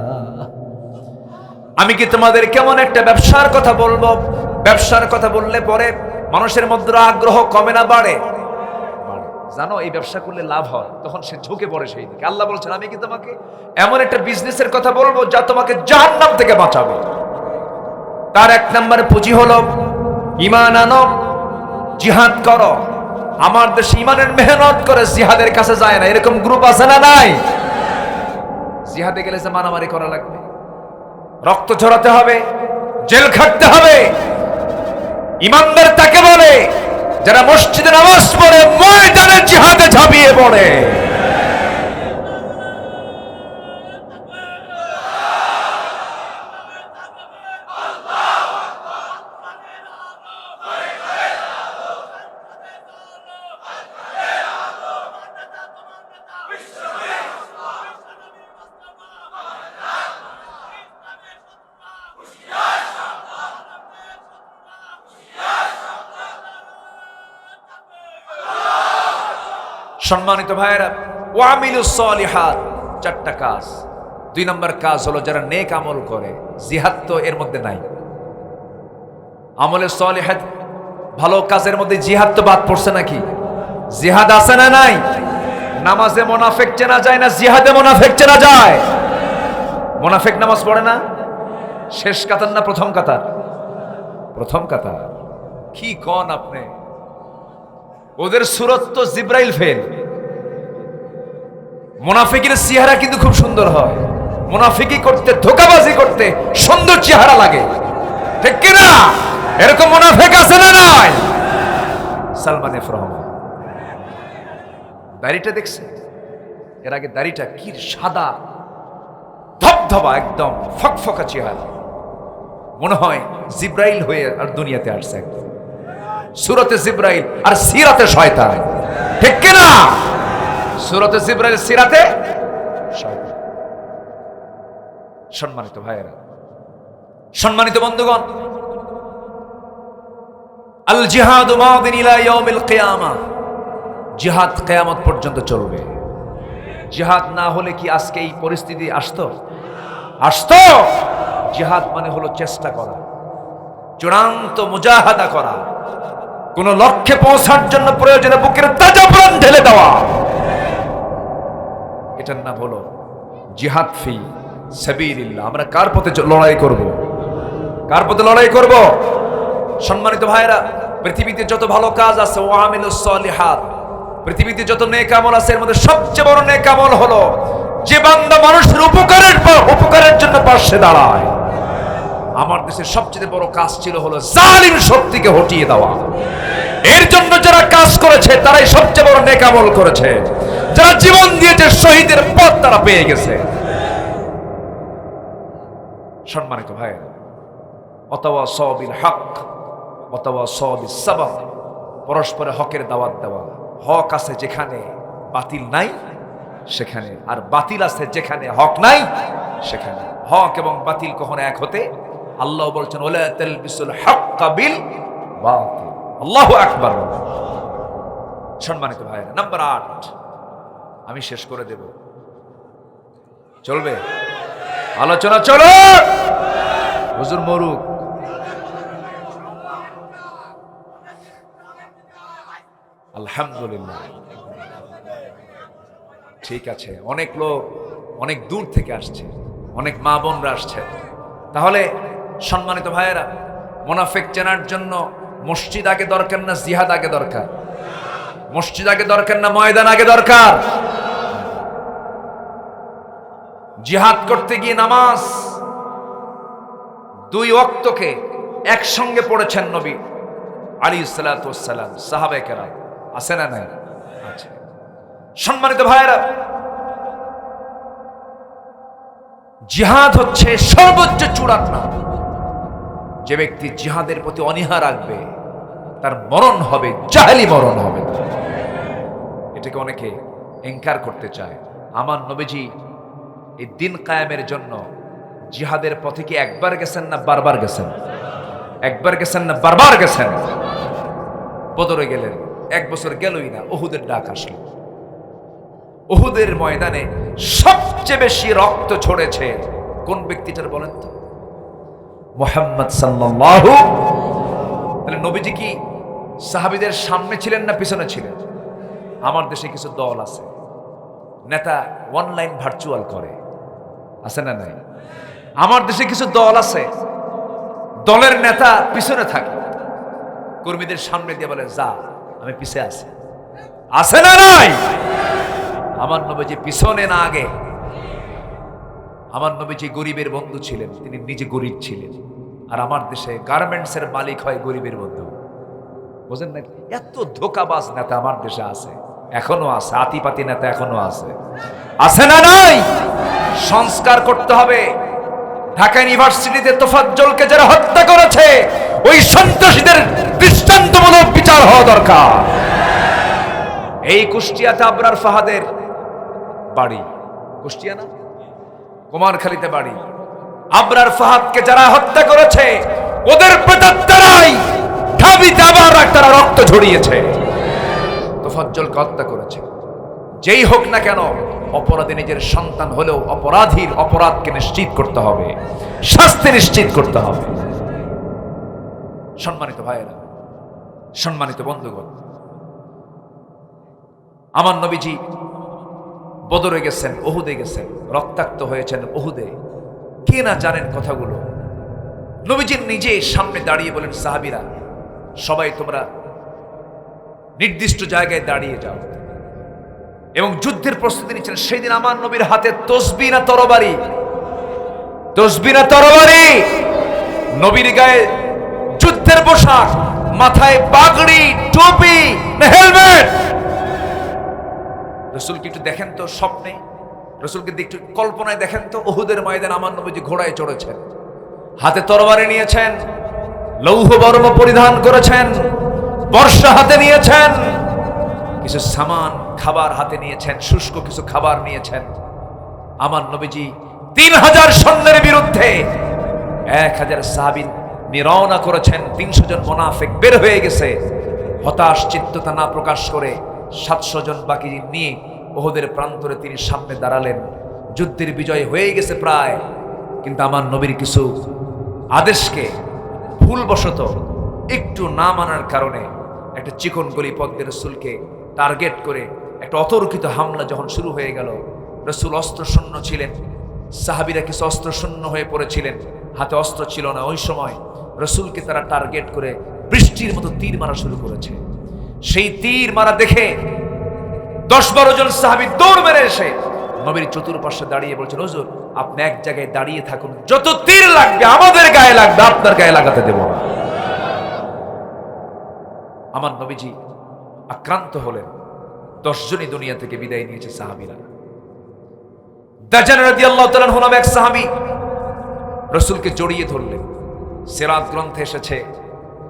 আমি কি তোমাদের কেমন একটা ব্যবসার কথা বলবো? ব্যবসার কথা বললে পরে মানুষের মধ্যে আগ্রহ কমে না বাড়ে? জানো, এই ব্যবসা করলে লাভ হয়, তখন সে ঝুঁকে পড়ে সেই দিকে। আল্লাহ বলছেন, আমি কি তোমাকে এমন একটা বিজনেসের কথা বলবো যা তোমাকে জাহান্নাম থেকে বাঁচাবে। তার এক নম্বরে পুঁজি হলো ঈমান আনো, জিহাদ করো। আমার দেশে ঈমানের মেহনত করে জিহাদের কাছে যায় না, এরকম গ্রুপ আছে না নাই? জিহাদে গেলে যে মারামারি করা লাগবে, রক্ত ঝরাতে হবে, জেল খাটতে হবে। ঈমানদার তাকে বলে যারা মসজিদে নামাজ পড়ে ময়দানে জিহাদে ঝাঁপিয়ে পড়ে। সম্মানিত ভাইয়েরা, ওয়ামিলুস সলিহাত, চারটা কাজ। 2 নম্বর কাজ হলো যারা নেক আমল করে। জিহাদ তো এর মধ্যে নাই। আমলে সলিহাত, ভালো কাজের মধ্যে জিহাদ তো বাদ পড়ছে নাকি? জিহাদ আছে না নাই? নামাজে মুনাফিক চেনা যায় না, জিহাদে মুনাফিক চেনা যায়। মুনাফিক নামাজ পড়ে না, শেষ কাতার না প্রথম কাতার? প্রথম কাতার। কি কোন আপনি? ওদের সুরত তো জিব্রাইল ফেল। মুনাফিকের চেহারা কিন্তু খুব সুন্দর হয়। মুনাফিকি করতে, ধোঁকাবাজি করতে সুন্দর চেহারা লাগে, ঠিক কি না? এরকম মুনাফিক আছে না নাই? সালমান এফ রহমান দাড়িটা দেখছে? এর আগে দাড়িটা কি সাদা ধবধবা, একদম ফকফকা চেহারা। মনে হয় জিব্রাইল হয়ে আর দুনিয়াতে আসছে। একদম সুরতে জিব্রাইল আর সিরাতে শয়তান, ঠিক কি না? সুরতে জিব্রাইল, সিরাতে শয়তান। সম্মানিত ভাইয়েরা, সম্মানিত বন্ধুগণ, আল জিহাদু মাদিন ইলা ইয়াউমিল কিয়ামা। জিহাদ কিয়ামত পর্যন্ত চলবে। জিহাদ না হলে কি আজকে এই পরিস্থিতি আসতো? আসতো? জিহাদ মানে হলো চেষ্টা করা, চূড়ান্ত মুজাহাদা করা, কোন লক্ষ্যে পৌঁছার জন্য প্রয়োজনে বুকের তাজা প্রাণ ঢেলে দেওয়া। এটার নাম হলো জিহাদ ফি সাবিলিল্লাহ। আমরা কার পথে লড়াই করব? কার পথে লড়াই করব? সম্মানিত ভাইরা, পৃথিবীতে যত ভালো কাজ আছে, ওয়ামিলুস সলিহাত, পৃথিবীতে যত নেক আমল আছে, এর মধ্যে সবচেয়ে বড় নেক আমল হলো যে বান্দা মানুষের উপকারের জন্য পাশে দাঁড়ায়। আমার দেশের সবচেয়ে বড় কাজ ছিল হলো জালিম শক্তিকে হটিয়ে দেওয়া। এর জন্য যারা কাজ করেছে তারাই সবচেয়ে বড় নেক আমল করেছে। যারা জীবন দিয়েছে, শহীদের পথ তারা পেয়ে গেছে। সম্মানিত ভাইরা, ওয়াতাওয়াসাউ বিল হক ওয়াতাওয়াসাউ বিস সাবর, পরস্পরে হকের দাওয়াত দেওয়া। হক আছে যেখানে, বাতিল নাই সেখানে, আর বাতিল আছে যেখানে, হক নাই সেখানে। হক এবং বাতিল কখনো এক হতে, আল্লাহ বলছেন ওয়ালা তালবিসুল হক বিল বাতিল। আল্লাহু আকবার। সম্মানিত ভাইরা, নাম্বার 8 আমি শেষ করে দেব, চলবে? আলোচনা চলো, হুজুর মরুক। আলহামদুলিল্লাহ, ঠিক আছে। অনেক লোক অনেক দূর থেকে আসছে, অনেক মা বোনরা আসছে। তাহলে সম্মানিত ভাইয়েরা, মুনাফিক চেনার জন্য মসজিদ আগে দরকার না জিহাদ আগে দরকার? মসজিদ আগে দরকার না ময়দান আগে দরকার? জিহাদ করতে গিয়ে নামাজ 2 ওয়াক্তকে একসঙ্গে পড়েছেন নবী আলাইহিস সালাতু ওয়াস সালাম, সাহাবায়ে কেরাম আছে না নাই? আছে। সম্মানিত ভাইরা, জিহাদ হচ্ছে সর্বোচ্চ চূড়ার নাম। যে ব্যক্তি জিহাদের প্রতি অনীহা রাখবে তার মরণ হবে জাহেলি মরণ হবে। এটাকে অনেকে ইনকার করতে চায়। আমার নবীজি এই দিন কায়েমের জন্য জিহাদের পথে কি একবার গেছেন না বারবার গেছেন? একবার গেছেন না বারবার গেছেন? বদরে গেলেন, 1 বছর গেলই না, উহুদের ডাক আসলো। উহুদের ময়দানে সবচেয়ে বেশি রক্ত ঝরেছে কোন ব্যক্তিটার বলেন তো? মুহাম্মদ সাল্লাল্লাহু। তাহলে নবীজি কি সাহাবীদের সামনে ছিলেন না পিছনে ছিলেন? আমার দেশে কিছু দল আছে, নেতা অনলাইন ভার্চুয়াল করে, আছে না নাই? আমার দেশে কিছু দল আছে, দলের নেতা পিছনে থাকে, কর্মীদের সামনে দিয়ে বলে যা, আমি পিছে আছি, আছে না নাই? আমার নবীজি পিছনে না আগে। আমার নবীজি গরিবের বন্ধু ছিলেন, তিনি নিজে গরিব ছিলেন। আর আমার দেশে গার্মেন্টসের মালিক হয় গরিবের বন্ধু, বুঝেন না? এত ধোকাবাজ নেতা আমার দেশে আছে, এখনো আছে, আতিপাতি নেতা এখনো আছে, আছে না নাই? সংস্কার করতে হবে। ঢাকা ইউনিভার্সিটিতে তোফাজ্জলকে যারা হত্যা করেছে ওই সন্ত্রাসীদের দৃষ্টান্তমূলক বিচার হওয়া দরকার। এই কুষ্টিয়াতে আবরার ফাহাদের বাড়ি, কুষ্টিয়া না, কুমারখালীতে বাড়ি। আবরার ফাহাদকে যারা হত্যা করেছে ওদের প্রেতাত্মারাই ঢাবিতে আবার তারা রক্ত ঝরিয়েছে, তোফাজ্জলকে হত্যা করেছে। যেই হোক না কেন, অপরাধী নিজের সন্তান হলেও অপরাধীর অপরাধকে নিশ্চিত করতে হবে, শাস্তি নিশ্চিত করতে হবে। সম্মানিত ভাইয়েরা, সম্মানিত বন্ধুগণ, আমার নবীজি বদরে গেছেন, উহুদে গেছেন, রক্তাক্ত হয়েছেন উহুদে। কে না জানেন কথাগুলো? নবীজি নিজে সামনে দাঁড়িয়ে বলেন, সাহাবীরা সবাই তোমরা নির্দিষ্ট জায়গায় দাঁড়িয়ে যাও, এবং যুদ্ধের প্রস্তুতি নিচ্ছেন। সেই দিন আমার নবীর হাতে তসবিহ না তরবারি? তসবিহ না তরবারি? নবীর গায়ে যুদ্ধের পোশাক, মাথায় পাগড়ি, টুপি না হেলমেট? রাসূলকে একটু দেখেন তো স্বপ্নে, রাসূলকে একটু কল্পনায় দেখেন তো। উহুদের ময়দানে আমার নবীজি ঘোড়ায় চড়েছেন, হাতে তরবারি নিয়েছেন, লৌহ বর্ম পরিধান করেছেন, বর্শা হাতে নিয়েছেন, কিছু সামান খাবার হাতে নিয়েছেন, শুষ্ক কিছু খাবার নিয়েছেন। আমার নবীজি 3000 সৈন্যের বিরুদ্ধে 1000 সাহাবী রওনা করেছেন। 300 জন মুনাফিক বের হয়ে গেছে, হতাশ চিত্ততা না প্রকাশ করে 700 জন বাকি নিয়ে উহুদের প্রান্তরে তিনি সামনে দাঁড়ালেন। যুদ্ধের বিজয় হয়ে গেছে প্রায়, কিন্তু আমার নবীর কিছু আদেশকে ভুলবশত একটু না মানার কারণে একটা চিকন গলি পথ দিয়ে রাসূলকে টার্গেট করে একটা অতর্কিত হামলা যখন শুরু হয়ে গেল, রাসূল অস্ত্রশূন্য ছিলেন, সাহাবীরা কিছু অস্ত্রশূন্য হয়ে পড়েছিলেন, হাতে অস্ত্র ছিল না। ওই সময় রাসূলকে তারা টার্গেট করে বৃষ্টির মতো তীর মারা শুরু করেছে। সেই তীর মারা দেখে 10-12 জন সাহাবী দৌড় মেরে এসে নবীর চতুর্পাশে দাঁড়িয়ে বলছেন, হুজুর আপনি এক জায়গায় দাঁড়িয়ে থাকুন, যত তীর লাগবে আমাদের গায়ে লাগবে, আপনার গায়ে লাগাতে দেব না। আমার নবীজি আক্রান্ত হলেন, 10 জনই দুনিয়া থেকে বিদায় নিয়েছে সাহাবীরা। দাজান রাদিয়াল্লাহু তাআলা আনহু নামে এক সাহাবী রাসূলকে জড়িয়ে ধরলেন। সিরাত গ্রন্থে এসেছে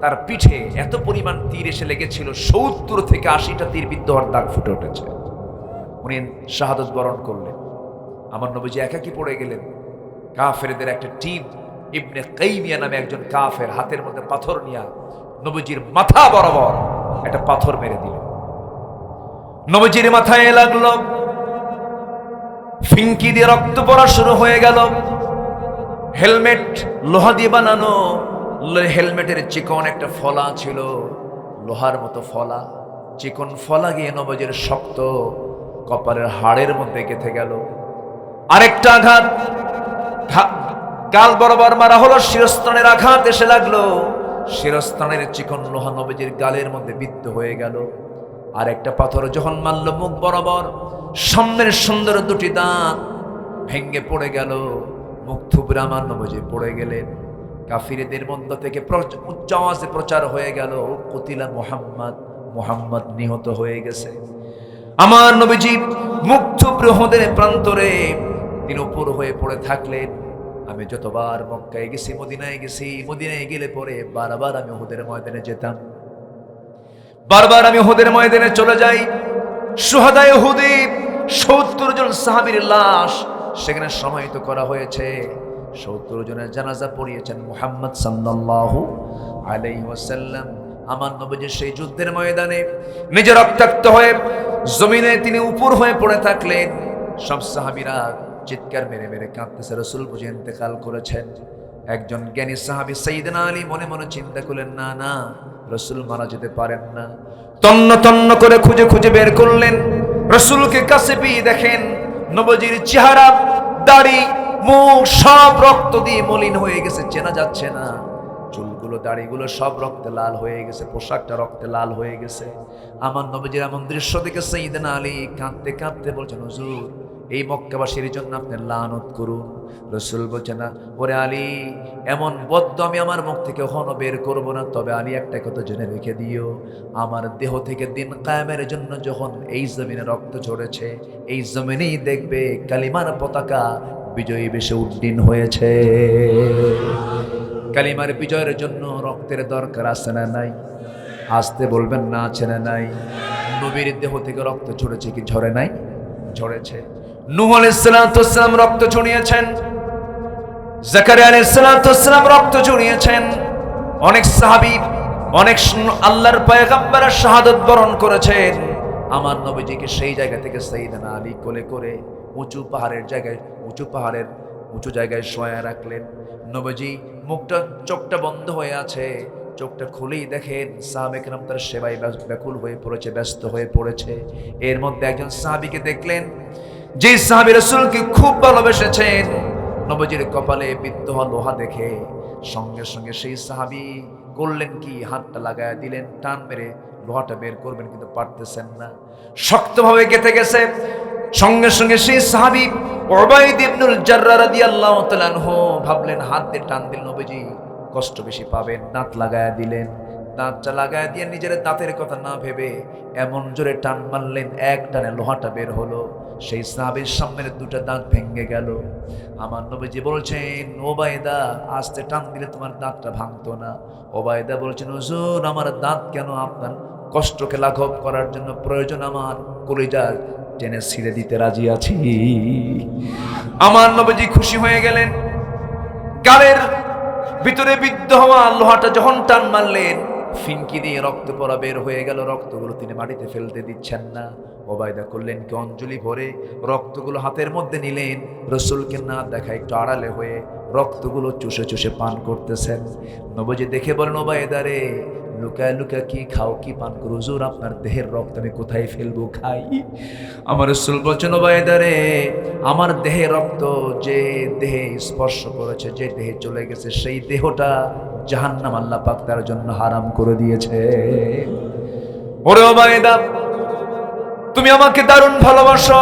তার পিঠে এত পরিমাণ তীর এসে লেগেছিল, 70 থেকে 80টা তীর বিদ্ধ হওয়ার দাগ ফুটে উঠেছে। উনি শাহাদাত বরণ করলেন। আমার নবীজি একাকী পড়ে গেলেন। কাফেরদের একটা টিম, ইবনে কাইমিয়া নামে একজন কাফের হাতের মধ্যে পাথর নিয়ে নবীজির মাথা বরাবর একটা পাথর মেরে দিল। নবীজির মাথায় লাগলো, ফিঙ্কি দিয়ে রক্ত পড়া শুরু হয়ে গেল। হেলমেট লোহা দিয়ে বানানো, হেলমেটের চিকন একটা ফলা ছিল, লোহার মতো ফলা, চিকন ফলা গিয়ে নবীজির শক্ত কপালের হাড়ের মধ্যে গেঁথে গেল। আরেকটা আঘাত গাল বরাবর মারা হলো, শিরস্ত্রাণের আঘাত এসে লাগলো, শিরস্ত্রাণের চিকন লোহা নবীজির গালের মধ্যে বিদ্ধ হয়ে গেল। আর একটা পাথর যখন মারল মুখ বরাবর, সামনের সুন্দর দুটি দাঁত ভেঙ্গে পড়ে গেল, মুখ থুবড়ে আমার নবীজি পড়ে গেলেন। কাফিরদের মধ্য থেকে উচ্চ আওয়াজে প্রচার হয়ে গেল, কুতিলা মুহাম্মদ, মুহাম্মদ নিহত হয়ে গেছে। আমার নবীজি মুগ্ধ প্রহদের প্রান্তরে তিনি উপর হয়ে পড়ে থাকলেন। আমি যতবার মক্কায় গেছি, মদিনায় গেছি, মদিনায় গেলে পরে বারবার আমি উহুদের ময়দানে যেতাম, বারবার আমি উহুদের ময়দানে চলে যাই। শুহাদায়ে উহুদে ৭০ জন সাহাবীর লাশ সেখানে সমাহিত করা হয়েছে। ৭০ জনের জানাজা পড়িয়েছেন মুহাম্মদ সাল্লাল্লাহু আলাইহি ওয়াসাল্লাম। আমার নবীজি সেই যুদ্ধের ময়দানে নিজে রক্তাক্ত হয়ে জমিনে তিনি উপর হয়ে পড়ে থাকলেন। সব সাহাবীরা চিৎকার মেরে মেরে কাঁদতেছে, রাসূল বুঝে ইন্তেকাল করেছেন। একজন জ্ঞানী সাহাবী সাইয়েদনা আলী মনে মনে চিন্তা করলেন, না না, রাসূল মারা যেতে পারেন না। তন্ন তন্ন করে খুঁজে খুঁজে বের করলেন, রাসূলকে কাছে পেয়ে দেখেন নবীজির চেহারা, দাড়ি, মুখ সব রক্ত দিয়ে মলিন হয়ে গেছে, চেনা যাচ্ছে না। চুলগুলো, দাড়িগুলো সব রক্তে লাল হয়ে গেছে, পোশাকটা রক্তে লাল হয়ে গেছে। আমার নবীজির এমন দৃশ্য দেখে সাইয়েদনা আলী কাঁদতে কাঁদতে বলছেন, হুজুর এই মক্কাবাসীর জন্য আপনি লানত করুন। রাসূল বলছেন, না ওরে আলী, এমন বদ্দ আমি আমার মুখ থেকে কখনো বের করব না। তবে আলী একটা কথা জেনে রেখে দিও, আমার দেহ থেকে দিন কায়েমের জন্য যখন এই জমিনে রক্ত ঝরেছে, এই জমিনেই দেখবে কালিমার পতাকা বিজয়ী বেশে উড্ডীন হয়েছে। কালিমার বিজয়ের জন্য রক্তের দরকার আছে না নাই? আসতে বলবেন না, আছে না নাই? নবীর দেহ থেকে রক্ত ঝরেছে কি ঝরে নাই? ঝরেছে। নূহ আলাইহিস সালাম রক্ত ঝরিয়েছেন, জাকারিয়া আলাইহিস সালাম রক্ত ঝরিয়েছেন। অনেক সাহাবী, অনেক আল্লাহর পয়গম্বর শাহাদাত বরণ করেছেন। আমার নবীজিকে সেই জায়গা থেকে সাইয়েদনা আলী কোলে করে উঁচু পাহাড়ের উঁচু জায়গায় শোয়া রাখলেন। নবীজি মুখটা, চোখটা বন্ধ হয়ে আছে, চোখটা খুলেই দেখেন সাহাবে কেরাম তার সেবায় ব্যাকুল হয়ে পড়েছে, ব্যস্ত হয়ে পড়েছে। এর মধ্যে একজন সাহাবীকে দেখলেন, যে সাহাবী রাসূলকে খুব ভালোবেসেছেন। নবীজির কপালে বিদ্ধ লোহা দেখে সঙ্গে সঙ্গে সেই সাহাবী করলেন কি, হাতটা লাগায় দিলেন, টান মেরে লোহাটা বের করবেন কিন্তু পারতেছেন না, শক্তভাবে গেঁথে গেছে। সঙ্গে সঙ্গে সেই সাহাবী উবাইদ ইবনুল জাররাহ রাদিয়াল্লাহু তাআলা আনহু ভাবলেন, হাত দিয়ে টান দিল, নবীজি কষ্ট বেশি পাবেন, দাঁত লাগায় দিলেন। দাঁতটা লাগায় দিয়ে নিজের দাঁতের কথা না ভেবে এমন জোরে টান মারলেন, এক টানে লোহাটা বের হলো। সেই সাহাবীর সামনের দুটো দাঁত ভেঙে গেল। আমার নবীজি বলছেন, ওবায়দা আস্তে টান দিলে তোমার দাঁতটা ভাঙতো না। ওবায়দা বলছেন, হুজুর আমার দাঁত কেন, আপনার কষ্টকে লাঘব করার জন্য প্রয়োজন আমার কলিজা টেনে ছিঁড়ে দিতে রাজি আছি। আমার নবীজি খুশি হয়ে গেলেন। গালের ভিতরে বিদ্ধ হওয়া লোহাটা যখন টান মারলেন, ফিনকি দিয়ে রক্ত পড়া বের হয়ে গেল। রক্তগুলো তিনি মাটিতে ফেলতে দিচ্ছেন না। ওবায়দা করলেন কি, অঞ্জলি ভরে রক্তগুলো হাতের মধ্যে নিলেন, রাসূলকে না দেখা একটু আড়ালে হয়ে রক্তগুলো চুষে চুষে পান করতেছেন। নবীজি দেখে বলেন, ওবায়দা রে, লুকায় লুকায় কি খাও, কি পান করো? হুজুর আপনার দেহের রক্ত আমি কোথায় ফেলবো, খাই? আমার রাসূল বলছেন, ওবায়দা রে, আমার দেহের রক্ত যে দেহে স্পর্শ করেছে, যে দেহে চলে গেছে, সেই দেহটা জাহান্নাম আল্লাহ পাক তার জন্য হারাম করে দিয়েছে। ওরে ওবায়দা, তুমি আমাকে দারুণ ভালোবাসো,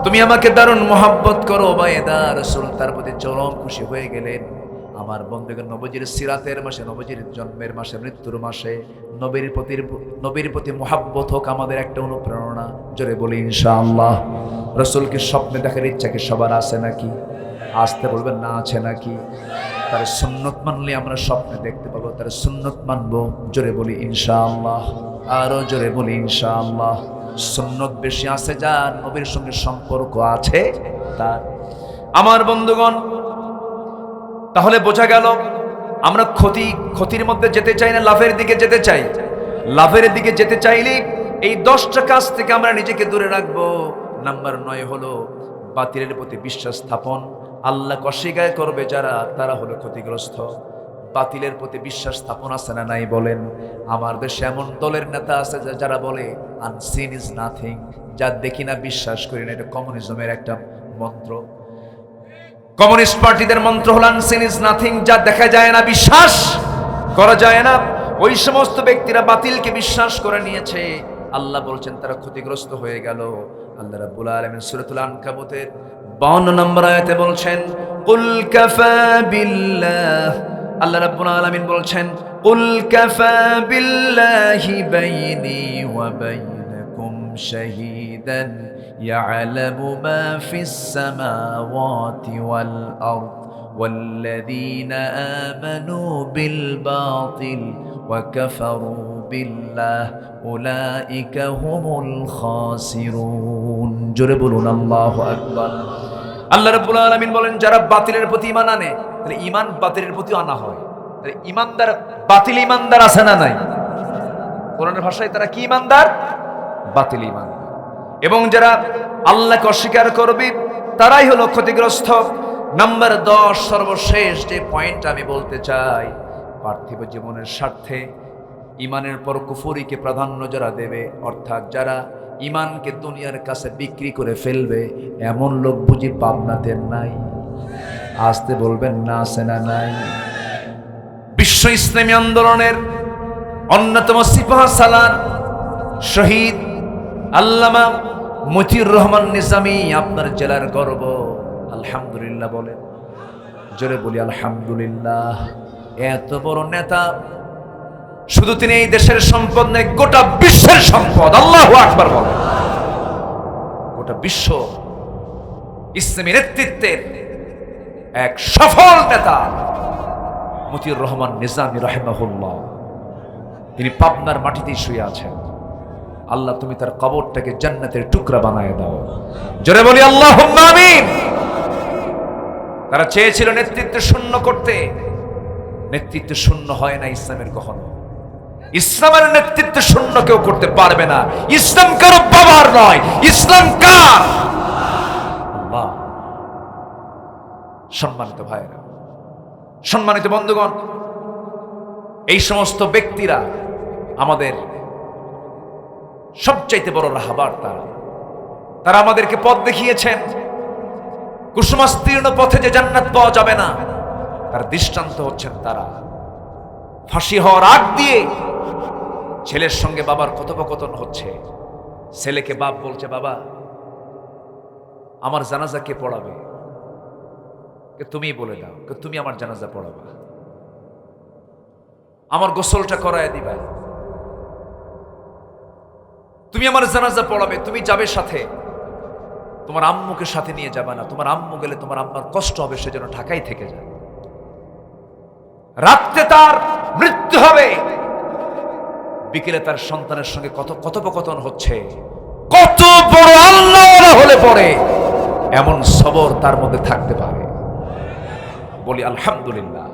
তুমি আমাকে দারুণ মহব্বত করো। ওবায়দা, রাসূল তার প্রতি চরম খুশি হয়ে গেলেন। আমার বন্ধুগণ, নবীজির সিরাতের মাসে, নবীজির জন্মের মাসে, মৃত্যুর মাসে নবীর প্রতি মহব্বত হোক আমাদের একটা অনুপ্রেরণা। জোরে বলি ইনশাআল্লাহ। রাসূলকে স্বপ্নে দেখার ইচ্ছা কি সবার আছে নাকি? আসতে বলবেন না, আছে নাকি? তার সুন্নত মানলে আমরা স্বপ্নে দেখতে পাবো, তার সুন্নত মানবো। জোরে বলি ইনশাআল্লাহ, আরো জোরে বলি ইনশাআল্লাহ। সুন্নত বেশি আছে যার, নবীর সঙ্গে সম্পর্ক আছে তার। আমার বন্ধুগণ, তাহলে বোঝা গেল আমরা ক্ষতির মধ্যে যেতে চাই না, লাভের দিকে যেতে চাই। লাভের দিকে যেতে চাইলে এই 10টা কাজ থেকে আমরা নিজেকে দূরে রাখবো। নাম্বার 9 হলো বাতিলের প্রতি বিশ্বাস স্থাপন। আল্লাহকে অস্বীকার করবে যারা, তারা হলো ক্ষতিগ্রস্ত। বাতিলের প্রতি বিশ্বাস স্থাপন আছে না নাই বলেন? আমার দেশে এমন দলের নেতা আছে যারা বলে আনসিন ইজ নাথিং, যা দেখি না বিশ্বাস করি না। এটা কমিউনিজমের একটা মন্ত্র। কমিউনিস্ট পার্টিদের মন্ত্র হল আনসিন ইজ নাথিং, যা দেখা যায় না, বিশ্বাস করা যায় না। ওই সমস্ত ব্যক্তিরা বাতিলকে বিশ্বাস করে নিয়েছে। আল্লাহ বলছেন তারা ক্ষতিগ্রস্ত হয়ে গেল। আল্লাহ রাব্বুল আলামিন সূরাতুল আনকাবুতের 52 নম্বর আয়াতে বলছেন, কুল কাফা বিল্লাহ আল্লাহ রাব্বুল আলামিন বলছেন, কুল কাফা বিল্লাহি বাইনি ওয়া বাইনাকুম শাহীদান ইয়ালামু মা ফিস সামাওয়াতি ওয়াল আরদ ওয়াল্লাযীনা আমানু বিল বাতিল ওয়া কাফারু বিল্লাহ উলাইকা হুমুল খাসিরুন। জোরে বলুন আল্লাহু আকবার। আল্লাহ রাব্বুল আলামিন বলেন, যারা বাতিলের প্রতি ঈমান আনে, তাহলে ঈমান বাতিলের প্রতি আনা হয়। তাহলে ঈমানদার, বাতিল ঈমানদার আছে না নাই? কোরআনের ভাষায় তারা কি ঈমানদার? বাতিল ঈমানদার। এবং যারা আল্লাহকে অস্বীকার করবে তারাই হলো ক্ষতিগ্রস্ত। নাম্বার 10, সর্বশেষ যে পয়েন্ট আমি বলতে চাই, পার্থিব জীবনের স্বার্থে ঈমানের পর কুফরিকে প্রাধান্য যারা দেবে, অর্থাৎ যারা ঈমানকে দুনিয়ার কাছে বিক্রি করে ফেলবে, এমন লোক বুঝি পাবনাতে নাই? আসতে বলবেন না, আছে না নাই? বিশ্ব ইসলামী আন্দোলনের অন্যতম সিপাহ সালার শহীদ আল্লামা মতিউর রহমান নিজামী আপনার জেলার গর্ব, আলহামদুলিল্লাহ বলেন। জোরে বলি আলহামদুলিল্লাহ। এত বড় নেতা, শুধু তিনি এই দেশের সম্পদ নয়, গোটা বিশ্বের সম্পদ। আল্লাহু আকবার বলেন। গোটা বিশ্ব ইসলামী নেতৃত্বের এক সফল নেতা মতিউর রহমান নিজামী রাহিমাহুল্লাহ, তিনি পাবনার মাটিতেই শুয়ে আছেন। আল্লাহ তুমি তার কবরটাকে জান্নাতের টুকরা বানায় দাও। জোরে বলি আল্লাহুম্মা আমিন। তারা চেয়েছিল নেতৃত্ব শূন্য করতে, নেতৃত্ব শূন্য হয় না ইসলামের কখনো। ইসলামের নেতৃত্ব শূন্য কেউ করতে পারবে না। ইসলাম কারো বাবার নয়, ইসলাম কার? আল্লাহ। সম্মানিত ভাইরা, সম্মানিত বন্ধুগণ, এই সমস্ত ব্যক্তিরা আমাদের সবচাইতে বড় রাহবার। তারা আমাদেরকে পথ দেখিয়েছেন। কুসুমাস্তীর্ণ পথে যে জান্নাত পাওয়া যাবে না, তার দৃষ্টান্ত হচ্ছেন তারা। ফাঁসি হওয়ার আগ দিয়ে ছেলের সঙ্গে বাবার কথোপকথন হচ্ছে। ছেলেকে বাপ বলছে, বাবা আমার জানাজা কে পড়াবে? তুমি বলে দাও, তুমি আমার জানাজা পড়াবা, আমার গোসলটা করায় দিবা, তুমি আমার জানাজা পড়াবে, তুমি যাবে সাথে, তোমার আম্মুকে সাথে নিয়ে যাবে না, তোমার আম্মু গেলে তোমার আম্মার কষ্ট হবে, সেজন্য ঢাকায় থেকে যায়। রাত্রে তার মৃত্যু হবে, বিকেলে তার সন্তানের সঙ্গে কত কথোপকথন হচ্ছে। কত বড় আল্লাহওয়ালা হলে পরে এমন সবর তার মধ্যে থাকতে পারে? বলি আলহামদুলিল্লাহ।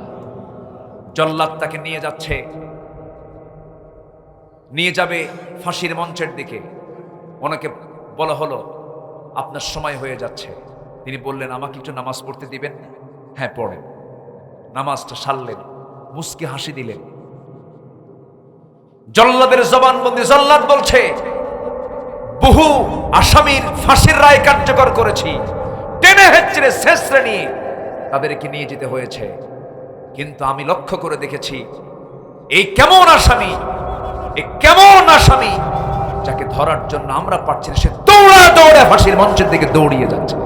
জল্লাদ তাকে নিয়ে যাচ্ছে, নিয়ে যাবে ফাঁসির মঞ্চের দিকে। ওনাকে বলা হলো, আপনার সময় হয়ে যাচ্ছে। তিনি বললেন, আমাকে একটু নামাজ পড়তে দিবেন? হ্যাঁ পড়েন। নামাজটা সারলেন, মুস্কি হাসি দিলেন। জল্লাদের জবানবন্দি, জল্লাদ বলছে, বহু আসামির ফাঁসির রায় কার্যকর করেছি, টেনে হেঁচড়ে শেষরে নিয়ে তাদেরকে নিয়ে যেতে হয়েছে, কিন্তু আমি লক্ষ্য করে দেখেছি এই কেমন আসামি, এই কেমন আসামি যাকে ধরার জন্য আমরা পারছি না, সে দৌড়া দৌড়ে ফাঁসির মঞ্চের দিকে দৌড়িয়ে যাচ্ছে।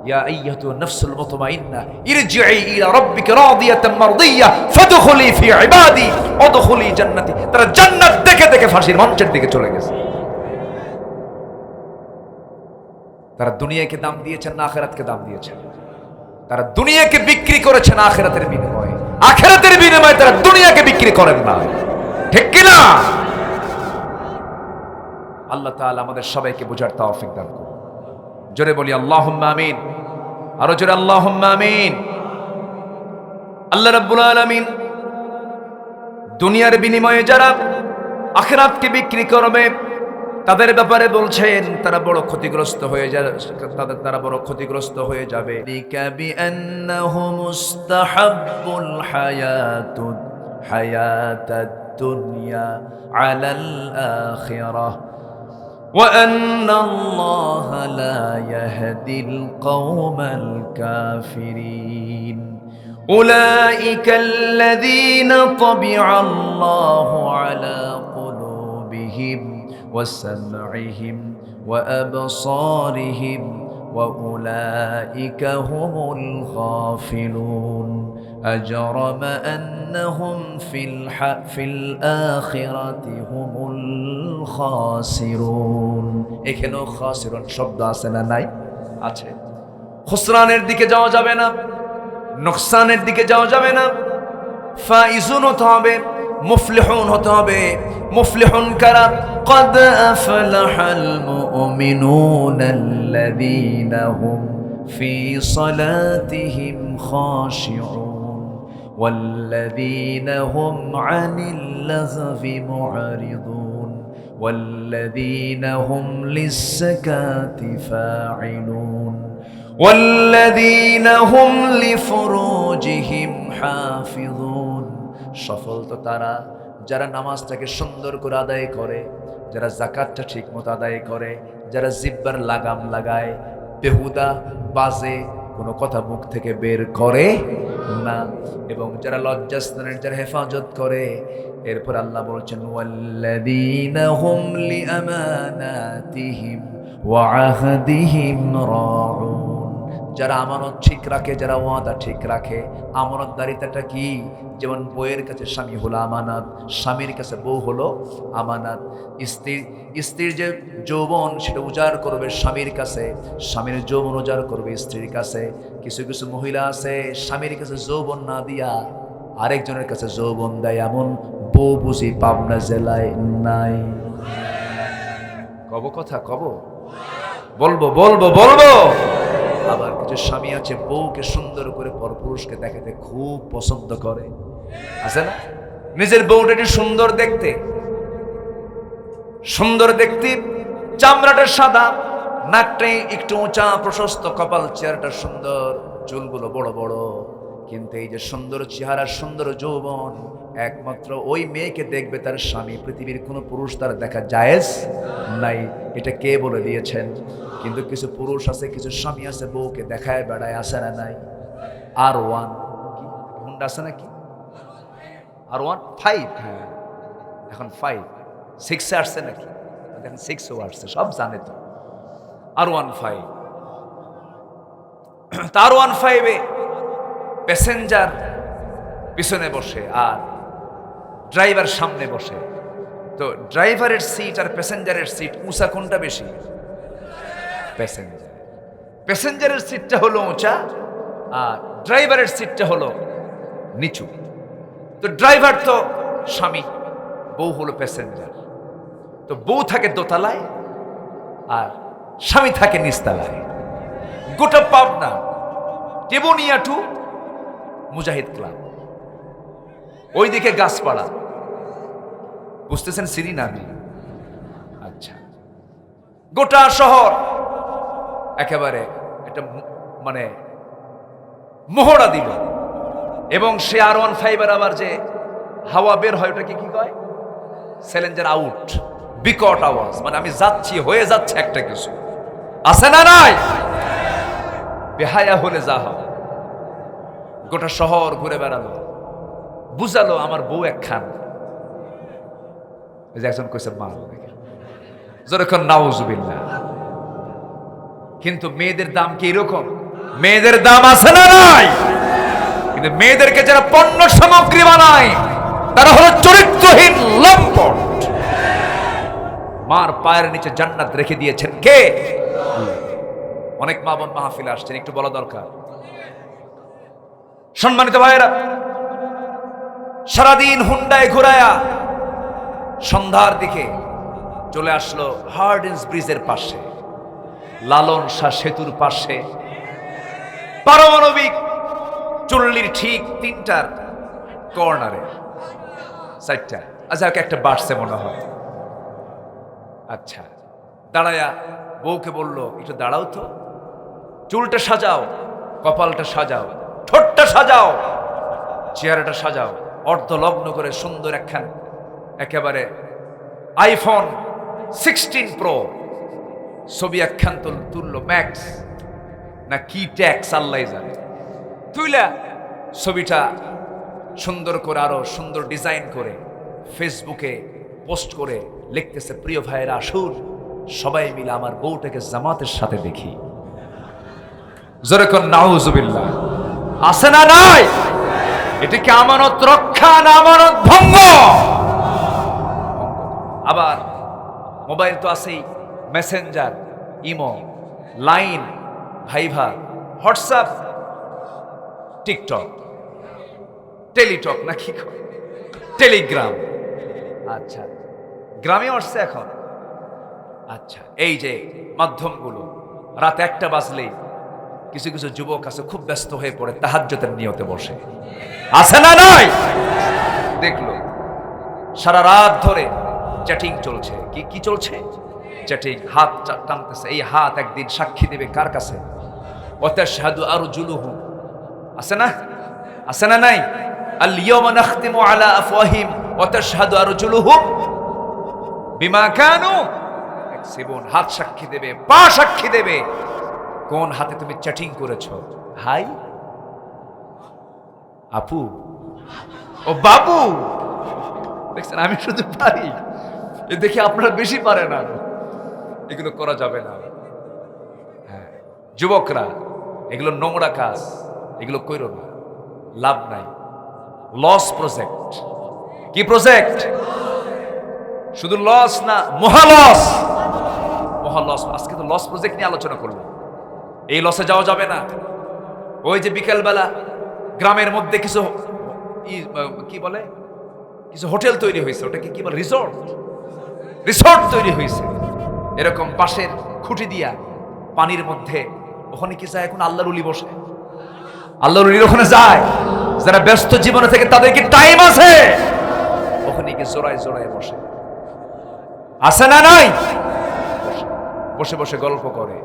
ইয়া আইয়াতুন নাফসুল মুতমাইন্নাহ ইরজিই ইলা রাব্বিকা রাদিয়াতাম মারদিয়া ফাদখুলি ফি ইবাদি ওয়াদখুলি জান্নাতি। তারা জান্নাত দেখে দেখে ফাঁসির মঞ্চের দিকে চলে গেছে। তারা দুনিয়াকে দাম দিয়েছেন না আখিরাতকে দাম দিয়েছেন? তারা দুনিয়াকে বিক্রি করেছেন আখিরাতের বিনিময়ে। আখিরাতের বিনিময়ে তারা দুনিয়াকে বিক্রি করেন না, ঠিক কি না? আল্লাহ তাআলা আমাদের সবাইকে বুঝার তৌফিক দান করুন। জোরে বলি আল্লাহুম্মা আমিন। আরো জোরে আল্লাহুম্মা আমিন। আল্লাহ রাব্বুল আলামিন দুনিয়ার বিনিময়ে যারা আখিরাতকে বিক্রি করবে তাদের ব্যাপারে বলছেন তারা বড় ক্ষতিগ্রস্ত হয়ে যাবে, তারা বড় ক্ষতিগ্রস্ত হয়ে যাবে। বিআন্নাহু মুস্তাহাব্বুল হায়াতাদ দুনিয়া আলাল আখিরাহ وأن الله لا يهدي القوم الكافرين أولئك الذين طبع الله على قلوبهم وسمعهم وأبصارهم وأولئك هم الغافلون أجرم أنهم في الآخرة هم الخاسرون এখানেও খাসিরুন শব্দ আছে না নাই? আছে। খুসরানের দিকে যাওয়া যাবে না, নোকসানের দিকে যাওয়া যাবে না, ফাইজুন হতে হবে, মুফলিহুন হতে হবে। মুফলিহুন কারা? قد أفلح المؤمنون الذين هم في صلاتهم خاشعون والذين هم عن اللغو معرضون والذين هم للزكاة فاعلون والذين هم لفروجهم حافظون। সফল তো তারা যারা নামাজটাকে সুন্দর করে আদায় করে, যারা যাকাতটা ঠিকমতো আদায় করে, যারা জিহ্বার লাগাম লাগায়, বেহুদা বাজে কোনো কথা মুখ থেকে বের করে না, এবং যারা লজ্জাস্থানের যারা হেফাজত করে। এরপর আল্লাহ বলছেন ওয়াল্লাযীনা হুম লিআমানাতিহিম ওয়া আহদিহিম রাউন। যারা আমানত ঠিক রাখে, যারা ওয়াদা ঠিক রাখে। আমানতদারিতাটা কি? যেমন বউয়ের কাছে স্বামী হলো আমানত, স্বামীর কাছে বউ হলো আমানত। স্ত্রীর যে যৌবন সেটা উজাড় করবে স্বামীর কাছে, স্বামীর যৌবন উজাড় করবে স্ত্রীর কাছে। কিছু কিছু মহিলা আছে স্বামীর কাছে যৌবন না দিয়া আরেকজনের কাছে যৌবন দেয়, এমন বউ বুঝি পাবনা জেলায় নাই? কব কথা কব, বলবো বলবো বলবো। আবার কিছু স্বামী আছে বউকে সুন্দর করে পরপুরুষকে দেখাতে খুব পছন্দ করে, আছে না? নিজের বউটা একটু সুন্দর দেখতে, সুন্দর দেখতে, চামড়াটা সাদা, নাকটাই একটু উঁচা প্রশস্ত, কপাল চেহারাটা সুন্দর, চুলগুলো বড় বড়, কিন্তু এই যে সুন্দর চেহারা সুন্দর যৌবন একমাত্র ওই মেয়েকে দেখবে তার স্বামী। পৃথিবীর কোনো পুরুষ তার দেখা জায়েজ নাই। এটা কে বলে দিয়েছেন? কিন্তু কিছু পুরুষ আছে, কিছু স্বামী আছে বউকে দেখায় বেড়ায়, আসে না নাই? R1 কি হুন্ডা আছে নাকি? R1 5, হ্যাঁ এখন 5 6 আসছে নাকি? দেখেন 6ও আসছে, সব জানে তো। R1 5, তার R1 5-এ প্যাসেঞ্জার পিছনে বসে আর ড্রাইভার সামনে বসে। তো ড্রাইভারের সিট আর প্যাসেঞ্জারের সিট উঁচা কোনটা বেশি? প্যাসেঞ্জার। প্যাসেঞ্জারের সিটটা হলো উঁচা আর ড্রাইভারের সিটটা হলো নিচু। তো ড্রাইভার তো স্বামী, বউ হলো প্যাসেঞ্জার। তো বউ থাকে দোতলায় আর স্বামী থাকে নিচতলায়। গোটা পাবনা টেবুনিয়া টু মুজাহিদ ক্লাব, ওইদিকে গাছপাড়া, বুঝতেছেন সিরি নামি? আচ্ছা, গোটা শহর একেবারে একটা মানে মোহরা দিল। এবং সে R1 5-এর আবার যে হাওয়া বের হয় ওটাকে কি কয়? স্যালেঞ্জার আউট, বিকট আওয়াজ, মানে আমি যাচ্ছি, হয়ে যাচ্ছে একটা কিছু, আছে না নাই? বেহায়া হলে যা হয়। গোটা শহর ঘুরে বেড়ালো, বুঝালো আমার বউ একখান। একজন কইছে মা, যখন নাউজুবিল্লাহ। কিন্তু মেয়েদের দাম কি এরকম? মেয়েদের দাম আছে না নাই? কিন্তু মেয়েদেরকে যারা পণ্য সামগ্রী বানায় তারা হলো চরিত্রহীন লম্পট। মার পায়ের নিচে জান্নাত রেখে দিয়েছেন কে? অনেক মা বোন মাহফিলে আসছেন, একটু বলা দরকার। সম্মানিত ভাইয়েরা, সারাদিন হুন্ডায় ঘুরায়া সন্ধ্যার দিকে চলে আসলো হার্ডিন্স ব্রিজের পাশে, লালন শাহ সেতুর পাশে, পারমাণবিক চুল্লির ঠিক 3টার কর্নারে 4টা, আচ্ছা একটা বাড়ছে মনে হয়। আচ্ছা, দাঁড়ায়া বউকে বলল একটু দাঁড়াও তো, চুলটা সাজাও, কপালটা সাজাও, ঠোঁটটা সাজাও, চেহারাটা সাজাও, অর্ধলগ্ন করে সুন্দর একখান একেবারে iPhone 16 Pro ছবি একখান তুললো, ম্যাক্স না কি ট্যাক্স আল্লাহ জানে, তুইলা ছবিটা সুন্দর করে আরো সুন্দর ডিজাইন করে ফেসবুকে পোস্ট করে লিখতেছে, প্রিয় ভাইয়েরা আসুন সবাই মিলে আমার বউটাকে জামাতের সাথে দেখি। জোরে কোন নাউজুবিল্লাহ। আছে না নাই? এটা কি আমানত রক্ষা না আমানত ভঙ্গ? আবার মোবাইল তো আছেই, Messenger, Imo, Line, Viber, WhatsApp, TikTok, Teletalk নাকি টেলিগ্রাম। আচ্ছা, গ্রামে আসছে এখন। আচ্ছা, এই যে মাধ্যমগুলো, রাত 1টা বাজলেই কিছু কিছু যুবক আছে খুব ব্যস্ত হয়ে পড়ে তাহাজ্জুদের নিয়তে বসে। আছে না নাই? দেখলো সারা রাত ধরে চ্যাটিং চলছে। কি কি চলছে? চ্যাটিং, হাত টানতেছে। এই হাত একদিন সাক্ষী দেবে কার কাছে? ওয়াতাশহাদু আরজুলুহুম। আছে না? আছে না নাই? আল ইয়াওমা নাখতিমু আলা আফওয়াহিম ওয়া তাশহাদু আরজুলুহুম বিমা কানু ইয়াকসিবুন। হাত সাক্ষী দেবে, পা সাক্ষী দেবে। কোন হাতে তুমি চ্যাটিং করেছো? হাই, আপু, ও বাবু। দেখছেন, আমি শুধু পারি, এ দেখে আপনারা বেশি পারে না। এগুলো করা যাবে না। হ্যাঁ, যুবকরা, এগুলো নোংরা কাজ, এগুলো কইরো না, লাভ নাই। Loss project. কি প্রজেক্ট? শুধু লস না, মহালস। মহালস। আজকে তো লস প্রজেক্ট নিয়ে আলোচনা করলাম। এই লসে যাওয়া যাবে না। ওই যে বিকেলবেলা গ্রামের মধ্যে কিছু কি বলে, কিছু হোটেল তৈরি হয়েছে, ওটাকে কি বলে, রিসোর্ট। রিসোর্ট তৈরি হয়েছে এরকম পাশের খুঁটি দিয়া পানির মধ্যে। ওখানে কি যায় এখন? আল্লাহর ওলি বসে। আল্লাহর ওলির ওখানে যায় যারা ব্যস্ত জীবনে থেকে, তাদের কি টাইম আছে? ওখানে কি জোড়ায় জোড়ায় বসে। আছে না নাই? বসে বসে গল্প করে,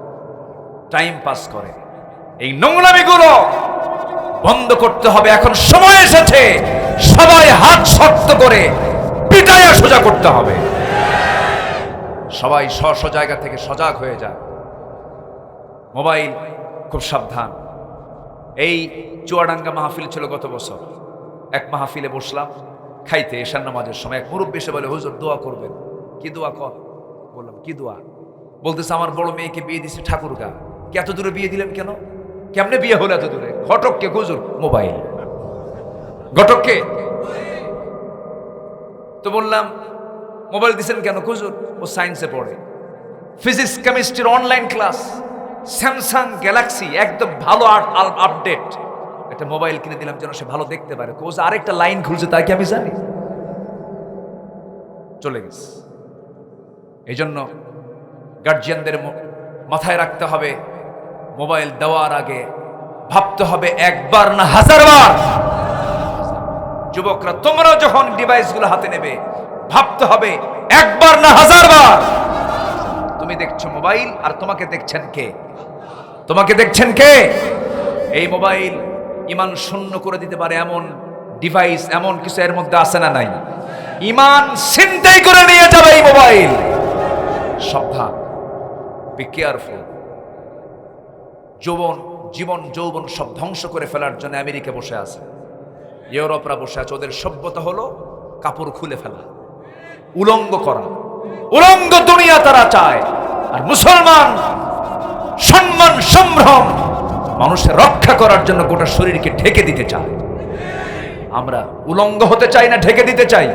টাইম পাস করে। এই নোংরামিগুলো বন্ধ করতে হবে। এখন সময় এসেছে সবাই হাত শক্ত করে পিটাইয়া সোজা করতে হবে। সবাই স্ব স্ব জায়গা থেকে সজাগ হয়ে যায়। মোবাইল খুব সাবধান। এই চুয়াডাঙ্গা মাহফিল ছিল গত বছর। এক মাহফিলে বসলাম খাইতে, এশার নামাজের সময়। এক মুরব্বী এসে বলে, হুজুর দোয়া করবেন। কি দোয়া কর? বললাম, কি দোয়া? বলতেছে, আমার বড় মেয়েকে বিয়ে দিচ্ছে ঠাকুরগা। কে এত দূরে বিয়ে দিলেন কেন? কেমনে বিয়ে হলো এত দূরে? ঘটককে? হুজুর মোবাইল। ঘটককে? তো বললাম, মোবাইল দিচ্ছেন কেন? হুজুর ও সায়েন্সে পড়ে, ফিজিক্স কেমিস্ট্রির অনলাইন ক্লাস, স্যামসাং গ্যালাক্সি একদম ভালো আপডেট একটা মোবাইল কিনে দিলাম যেন সে ভালো দেখতে পারে। কোজ আরেকটা লাইন খুলছে, তাই কি আমি জানি? চলে গেছে। এই জন্য গার্জিয়ানদের মাথায় রাখতে হবে, মোবাইল দেওয়ার আগে ভাবতে হবে 1বার না 1000 বার। যুবকরা, তোমরা যখন ডিভাইসগুলো হাতে নেবে ভাবতে হবে 1বার না 1000 বার। তুমি দেখছো মোবাইল, আর তোমাকে দেখছেন কে? তোমাকে দেখছেন কে? এই মোবাইল ঈমান শূন্য করে দিতে পারে এমন ডিভাইস, এমন কিছু এর মধ্যে আছে না নাই? ঈমান ছিনতাই করে নিয়ে যাবে এই মোবাইল। সাবধান, বি কেয়ারফুল। জীবন যৌবন সব ধ্বংস করে ফেলার জন্য আমেরিকা বসে আছে, ইউরোপরা বসে আছে। ওদের সভ্যতা হলো কাপড় খুলে ফেলা, উলঙ্গ করা। উলঙ্গ দুনিয়া তারা চায়। আর মুসলমান সম্মান সম্ভ্রম মানুষের রক্ষা করার জন্য গোটা শরীরকে ঢেকে দিতে চায়। আমরা উলঙ্গ হতে চাই না ঢেকে দিতে চাই?